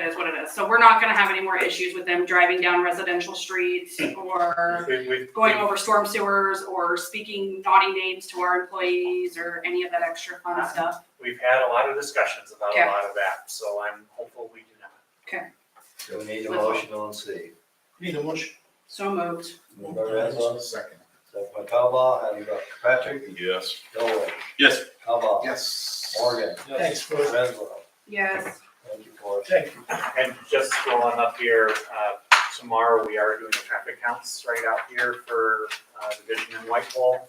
is what it is. So we're not gonna have any more issues with them driving down residential streets or We've going over storm sewers or speaking naughty names to our employees or any of that extra fun stuff. We've had a lot of discussions about Okay. a lot of that, so I'm hopeful we do not. So we need a motion on C. Need a motion? So moved. Moved by Renzo, Second. second by Calva, how do you vote? Patrick? Yes. Nolan? Yes. Calva? Yes. Morgan? Thanks for, Renzo? Yes. Thank you, Forrest. thank you. And just scrolling up here, tomorrow we are doing the traffic counts right out here for Division and Whitehall.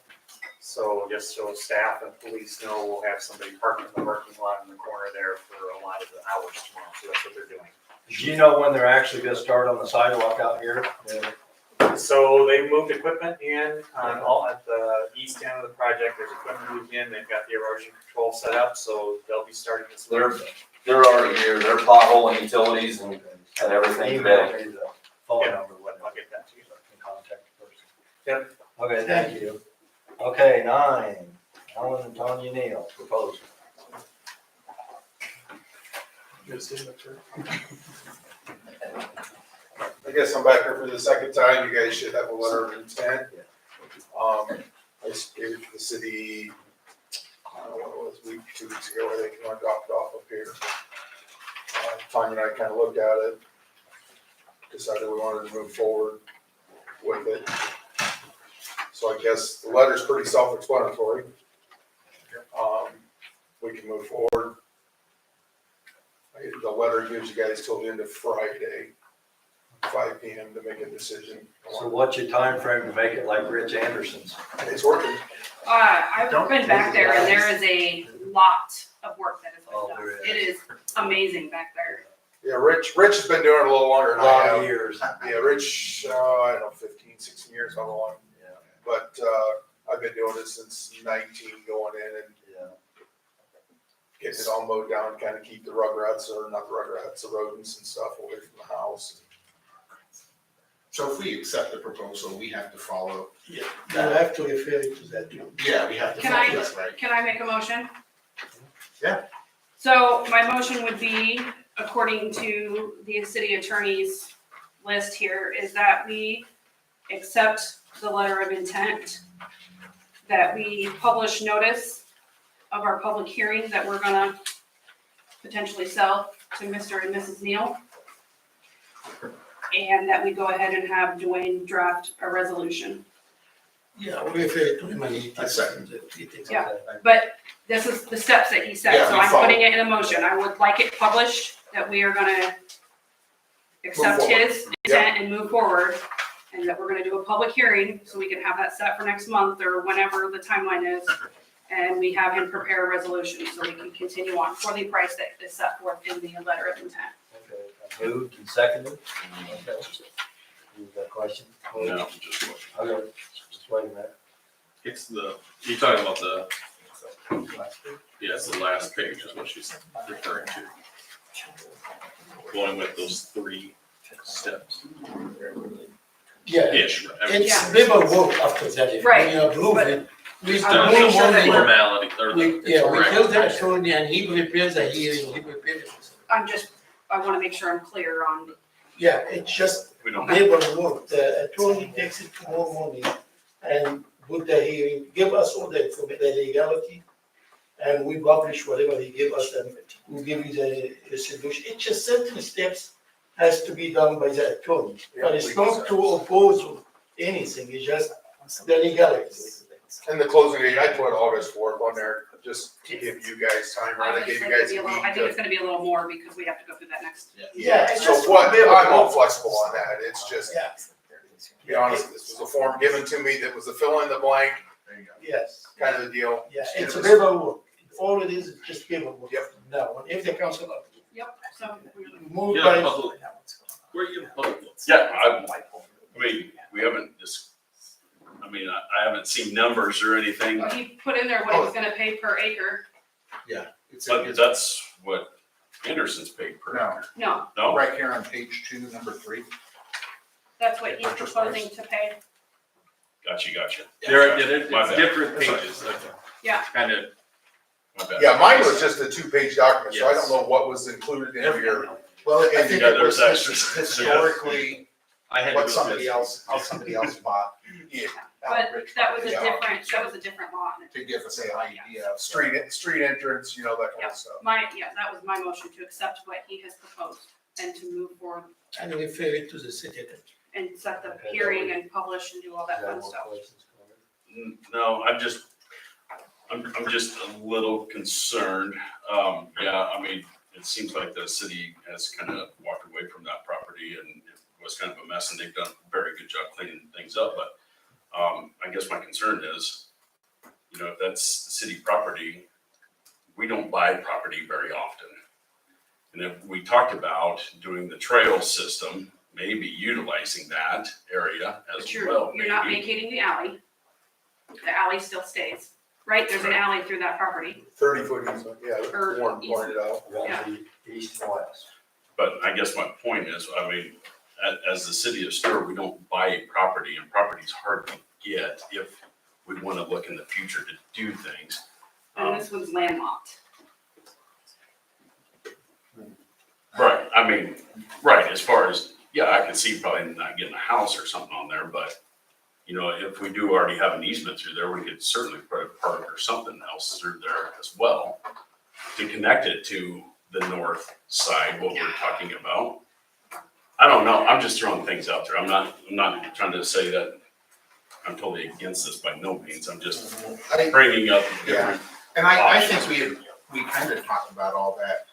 So just so staff and police know, we'll have somebody parked in the parking lot in the corner there for a lot of the hours tomorrow, so that's what they're doing. Do you know when they're actually gonna start on the sidewalk out here? So they moved equipment in on all, at the east end of the project, there's equipment moved in, they've got the erosion control set up, so they'll be starting this. They're already here, they're potholing utilities and everything Email today. me the phone Yeah. number, what I'll get that to you. contact the person. Yep. Okay, thank you. Okay, 9, Alan and Tanya Neal, proposal. Your signature. I guess I'm back here for the second time. You guys should have a letter of intent. I just gave it to the city, I don't know what it was, a week, 2 weeks ago, I think, when I dropped it off up here. Tanya and I kind of looked at it, decided we wanted to move forward with it. So I guess the letter's pretty self-explanatory. We can move forward. The letter gives you guys till the end of Friday, 5 PM to make a decision. So what's your time frame to make it like Rich Anderson's? It's working. I've been back there and there is a lot of work that has Oh, been there done. is. It is amazing back there. Yeah, Rich has been doing it a little longer A than I lot have. of years. Yeah, Rich, I don't know, 15, 16 years, how long. Yeah. But I've been doing it since 19, going in and Yeah. getting it all mowed down, kind of keep the rugrats, or not the rugrats, the rodents and stuff away from the house. So if we accept the proposal, we have to follow. Yeah, you have to refer it to that too. Yeah, we have to Can follow, I- that's right. Can I make a motion? Yeah. So my motion would be, according to the city attorney's list here, is that we accept the letter of intent, that we publish notice of our public hearing that we're gonna potentially sell to Mr. and Mrs. Neal, and that we go ahead and have Dwayne draft a resolution. Yeah, we refer it to him and he I takes second. it. Yeah. But this is the steps that he said, Yeah, so we I'm follow. putting it in a motion. I would like it published, that we are gonna accept forward. his intent and move forward, and that we're gonna do a public hearing, so we can have that set for next month or whenever the timeline is. And we have him prepare a resolution, so we can continue on for the price that is set forth in the letter of intent. Okay, I moved and seconded. Okay. You got a question? No, just, Okay, just wait a minute. It's you're talking about yeah, it's the last page is what she's referring to. Going with those 3 steps. Yeah, Ish. it's paperwork after that, if Right, we approve but it. We It's I done, wanna make move sure on that with- formality, or we correct. kill the attorney and he prepares a hearing, he prepares it. I wanna make sure I'm clear on, Yeah, it's just We don't, paperwork, the attorney takes it tomorrow morning and put the hearing, give us all the information, the legality. And we publish whatever he give us and we give you the solution. It's just certain steps has to be done by the attorney. But it's not to oppose anything, it's just the legality. And the closing date, I put August 4th on there, just to give you guys time, right? I I gave think you guys it's a gonna be a little, I week think to. it's gonna be a little more because we have to go through that next. Yeah, it's So just what, I'm all paperwork. flexible on that, it's just, Yeah, to be honest, this was a form given to me that was a fill in the blank yes, kind of a deal. yeah, it's a paperwork. All it is just paperwork. Yep. Now, if the council Yep, so. move yeah, by. public, where are you gonna public? yeah, I mean, we haven't just, I mean, I haven't seen numbers or anything, Well, he put in there what he was gonna pay per acre. but that's what Anderson's paid per No. acre. No, No? Right here on page 2, number 3. that's what he's Purchase proposing to pay. Gotcha. They're My bad. different pages, Yeah. kind of. My bad. Yeah, mine was just a 2-page document, so I Yes. don't know what was included in your. Well, I And think yeah, it was there's actually- historically I had to what go somebody through else, how somebody else bought. Yeah. But that was a Yeah. different lot. To give us an idea of. Street entrance, that kind Yeah. of stuff. That was my motion to accept what he has proposed and to move forward And refer it to the city attorney. and set the Okay, hearing and publish and do all that Got fun more stuff. questions, comments? No, I'm just a little concerned. Yeah, I mean, it seems like the city has kind of walked away from that property and it was kind of a mess and they've done a very good job cleaning things up, but I guess my concern is, if that's city property, we don't buy property very often. And if we talked about doing the trail system, maybe utilizing that area as But you're, well. you're not maybe. vacating the alley. The alley still stays, right? There's an alley through that property. 30-foot easement, yeah, Or Warren pointed out. Runs east and west. But I guess my point is, I mean, as the city of Stuart, we don't buy property, and property's hard to get if we want to look in the future to do things. And this one's landlocked. Right, I mean, right, as far as, yeah, I can see probably not getting a house or something on there, but, you know, if we do already have an easement through there, we could certainly put a park or something else through there as well to connect it to the north side, what we're talking about. I don't know, I'm just throwing things out there. I'm not trying to say that I'm totally against this by no means. I'm just bringing up different. And I think we kind of talked about all that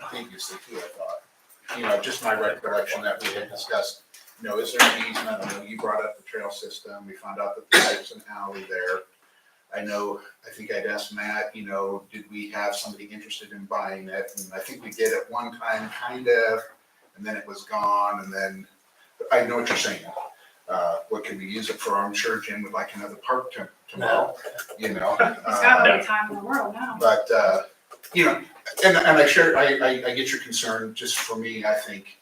previously too, I thought. You know, just my recollection that we had discussed, you know, is there an easement? I know you brought up the trail system. We found out that there's an alley there. I think I'd asked Matt, you know, did we have somebody interested in buying it? And I think we did at one time, kind of, and then it was gone. And then I know what you're saying. What can we use it for? I'm sure Jim would like another park tomorrow, you know. He's got all the time in the world now. But, you know, and I get your concern. Just for me, I think.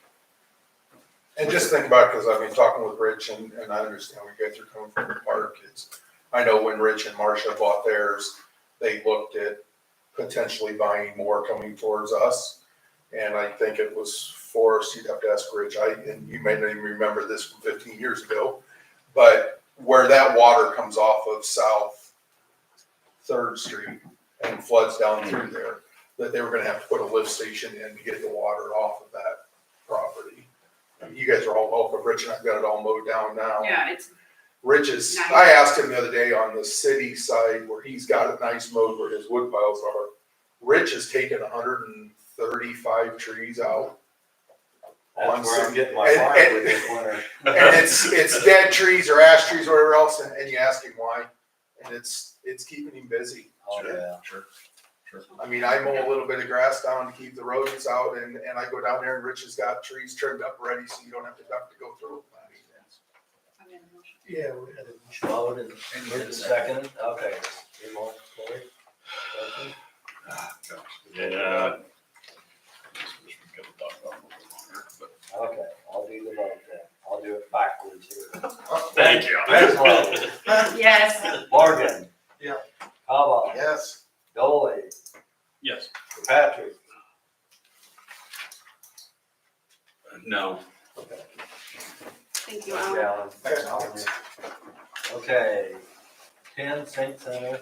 And just think about, because I've been talking with Rich and I understand where you guys are coming from the park. I know when Rich and Marcia bought theirs, they looked at potentially buying more coming towards us. And I think it was Forrest, you'd have to ask Rich, and you may not even remember this from 15 years ago, but where that water comes off of South 3rd Street and floods down through there, that they were gonna have to put a lift station in to get the water off of that property. I mean, you guys are all welcome. Rich and I've got it all mowed down now. Yeah, it's Rich is, nice. I asked him the other day on the city side where he's got it nice mowed where his wood piles are. Rich has taken 135 trees out. That's where I'm getting my And- fire with this winter. And it's dead trees or ash trees or whatever else, and you ask him why, and it's keeping him busy. Oh, yeah. Sure. I mean, I mow a little bit of grass down to keep the rodents out, and I go down there and Rich has got trees trimmed up ready, so you don't have to duck to go through. Yeah, we had a Vote and moved and seconded. Okay. Any more, Corey? Yeah. Okay, I'll do the vote then. I'll do it backwards here. Thank you. Renzo, yes. Morgan. Yeah. Kava. Yes. Dolly. Yes. Patrick. No. Okay. Thank you, Thank you, Alan. Alan. Thanks, Alan. Okay. 10 Saint Center,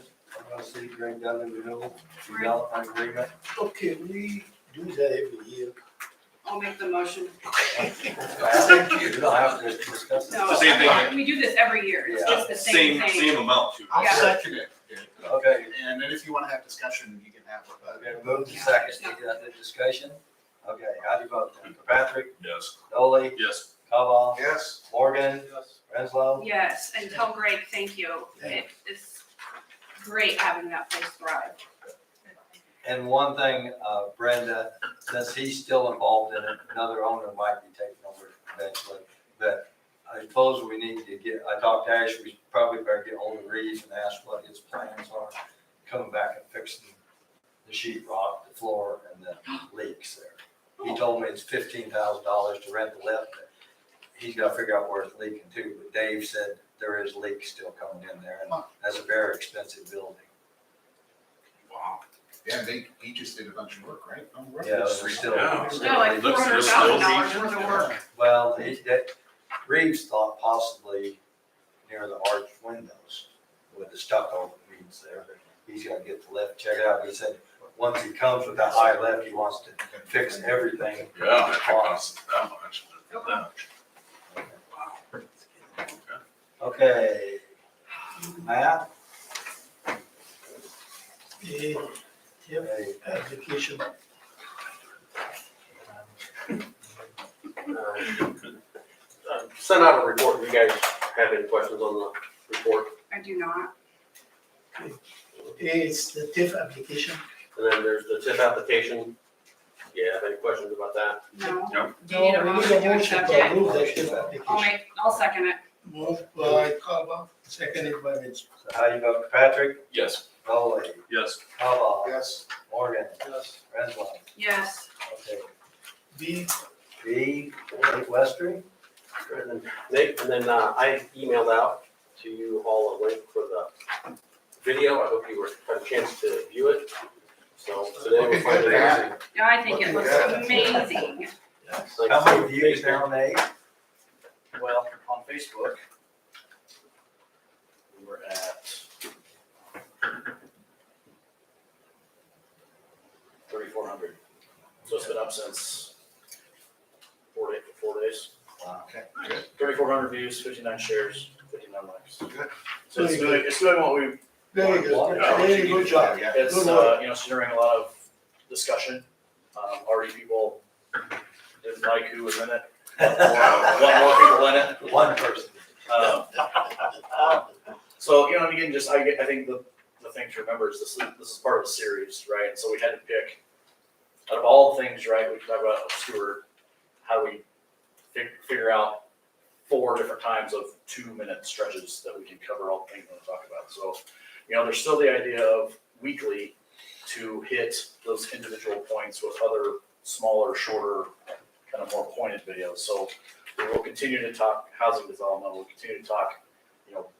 LLC, Greg Dudley Renewal Development Agreement. Okay, we do that every year. I'll make the motion. You don't have to discuss it. No, the same thing. we do this every year. It's Yeah. just the same thing. Same amount too. I'll Yeah. second it. Okay, And then if you want to have discussion, you can have it. okay, move to second, you got the discussion? Okay, how do you vote then? Patrick, Yes. Dolly, Yes. Kava, Yes. Morgan, Renslow? Yes, and tell Greg, thank you. It is great having that place thrive. And one thing, Brenda, since he's still involved in it, another owner might be taking over eventually. But I suppose we need to get, I talked to Ash, we probably better get hold of Reeves and ask what his plans are, coming back and fixing the sheetrock, the floor, and the leaks there. He told me it's $15,000 to rent the lift, but he's gotta figure out where it's leaking too. But Dave said there is leaks still coming in there, and that's a very expensive building. Wow. Yeah, he just did a bunch of work, right? On the roof. Yeah, they're still. Yeah. No, like Looks- $400,000 worth of work. Well, Reeves thought possibly near the arched windows with the stucco beams there. He's gotta get the lift checked out. He said, once he comes with that high lift, he wants to fix everything. Yeah, it costs that much. Wow. Okay, Matt? Yep, Hey, application. Send out a report. Do you guys have any questions on the report? I do not. It's the TIF application. And then there's the TIF application. Yeah, have any questions about that? No. No. Do you need a No, we motion to motion accept to it? approve that I'll second it. Move by Kava, seconded by Mitch. So how you vote, Patrick? Yes. Dolly? Yes. Kavah? Yes. Morgan? Yes. Renzo? Yes. Okay. B, B, Lake Western? And then Nate, and then I emailed out to you all a link for the video. I hope you had a chance to view it. So today we're finding out. Yeah, I think it looks amazing. How many views now, Nate? Well, on Facebook, we were at 3,400. So it's been up since 4 days. Okay, good. 3,400 views, 59 shares, 59 likes. Good. So it's doing what we, very good, very good job. Yeah. it's, Good work. it's generating a lot of discussion. Already people didn't like who was in it. Want more people in it. One person. So, and again, just, I think the thing to remember is this is part of a series, right? And so we had to pick, out of all the things, right, we talked about Stuart, how do we figure out 4 different times of 2-minute stretches that we can cover all the things we want to talk about. So, there's still the idea of weekly to hit those individual points with other smaller, shorter, kind of more pointed videos. So we will continue to talk housing development, we'll continue to talk,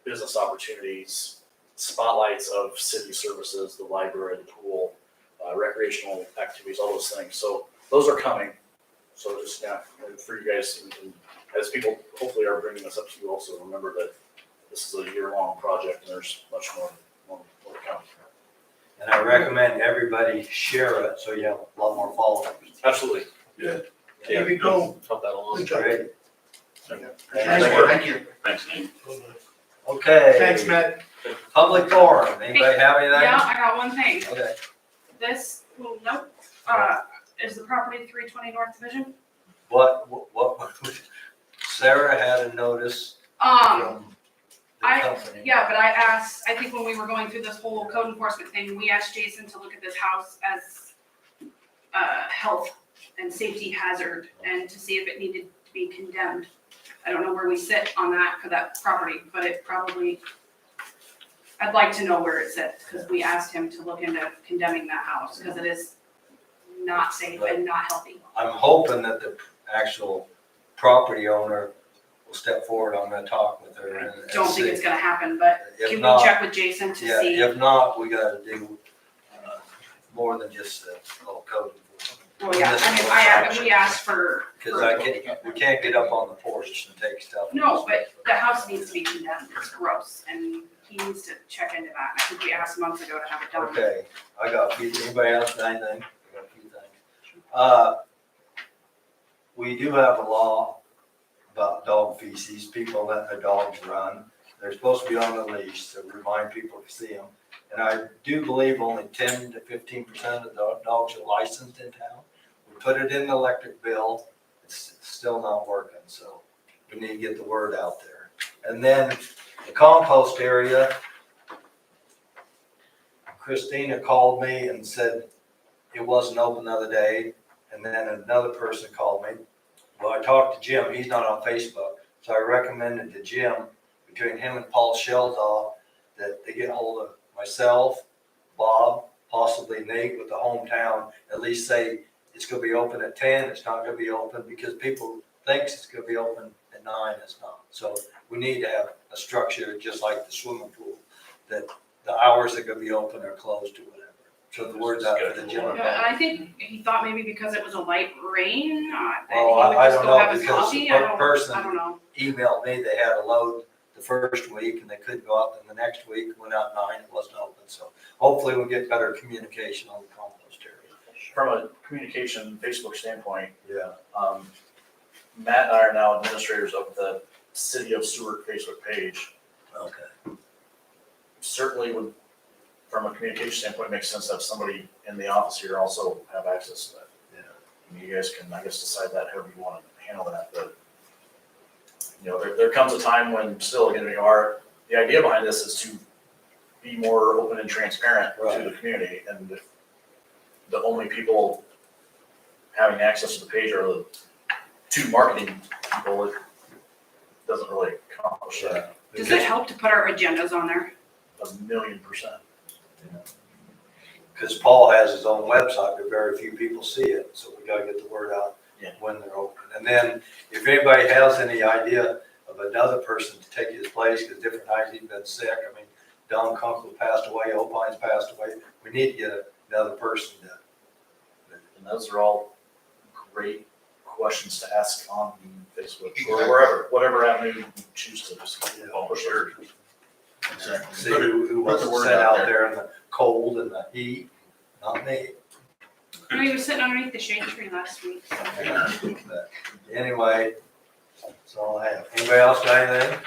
business opportunities, spotlights of city services, the library, the pool, recreational activities, all those things. So those are coming. So just, for you guys, and as people hopefully are bringing this up to you also, remember that this is a year-long project and there's much more to come. And I recommend everybody share it so you have a lot more followers. Absolutely. Here we go. Help that along. Good job. Great. Thank you. Thanks, Nate. Okay. Thanks, Matt. Public forum. Anybody have anything? Yeah, I got one thing. Okay. This, well, nope, is the property 320 North Division? What, Sarah had a notice from the company. Yeah, but I asked, I think when we were going through this whole code enforcement thing, we asked Jason to look at this house as health and safety hazard and to see if it needed to be condemned. I don't know where we sit on that for that property, but it probably, I'd like to know where it sits, because we asked him to look into condemning that house, because it is not safe and not healthy. I'm hoping that the actual property owner will step forward. I'm gonna talk with her and Don't think see. it's gonna happen, but If can we not- check with Jason to Yeah, see? if not, we gotta do more than just the code enforcement. Well, yeah, we asked for. Because we can't get up on the porch and take stuff. No, but the house needs to be condemned, it's gross, and he needs to check into that. I think we asked months ago to have it done. Okay, I got a few, anybody else got anything? I got a few things. We do have a law about dog feces, people letting their dogs run. They're supposed to be on a leash, so remind people to see them. And I do believe only 10 to 15% of the dogs are licensed in town. We put it in the electric bill, it's still not working, so we need to get the word out there. And then the compost area, Christina called me and said it wasn't open the other day, and then another person called me. Well, I talked to Jim, he's not on Facebook, so I recommended to Jim, between him and Paul Sheldaw, that they get hold of myself, Bob, possibly Nate with the hometown, at least say it's gonna be open at 10, it's not gonna be open, because people thinks it's gonna be open at 9, it's not. So we need to have a structure, just like the swimming pool, that the hours that gonna be open or closed or whatever. So the word's out for the general Yeah, public. and I think he thought maybe because it was a light rain, that he Well, would I just don't go know, have his because coffee, the I don't person know. emailed me, they had a load the first week and they couldn't go out, and the next week went out 9, it wasn't open. So hopefully we'll get better communication on the compost area. From a communication Facebook standpoint, Yeah. Matt and I are now administrators of the City of Stuart Facebook page. Okay. Certainly would, from a communication standpoint, makes sense to have somebody in the office here also have access to that. Yeah. And you guys can, I guess, decide that however you want to handle that, but there comes a time when still, again, the idea behind this is to be more open and transparent to the community, and if the only people having access to the page or the two marketing people, it doesn't really accomplish that Does it help to put our agendas on there? 1,000,000%. Because Paul has his own website, but very few people see it, so we gotta get the word out Yeah. when they're open. And then, if anybody has any idea of another person to take his place, because different nights he's been sick, I mean, Don Kunkel passed away, Opine's passed away, we need to get another person to. And those are all great questions to ask on the Facebook or wherever, whatever avenue you choose to just push it. Exactly. See who wants Put the to word sit out out there in the cold and the heat, not me. No, he was sitting underneath the shade tree last week. So. But anyway, that's all I have. Anybody else got anything?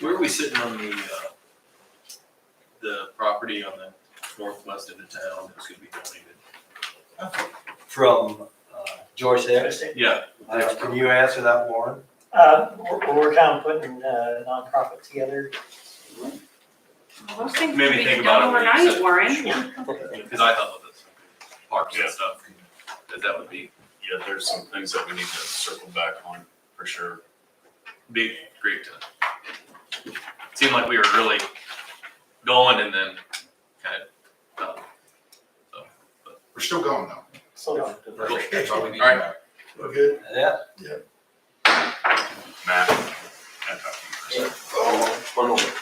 Where are we sitting on the property on the northwest end of town that's gonna be donated? From Joyce Hicks? Yeah. Can you answer that, Warren? We're kind of putting a nonprofit together. Well, those things Maybe can be think done about it when you overnight, said- Warren. Because I thought that parks and Yeah. stuff, that would be, Yeah, there's some things that we need to circle back on for sure. be great to. Seemed like we were really going and then kind of stopped. So, but We're still going though. So, That's all we need. All right. We're good? Yeah. Matt, can't talk to you. One moment.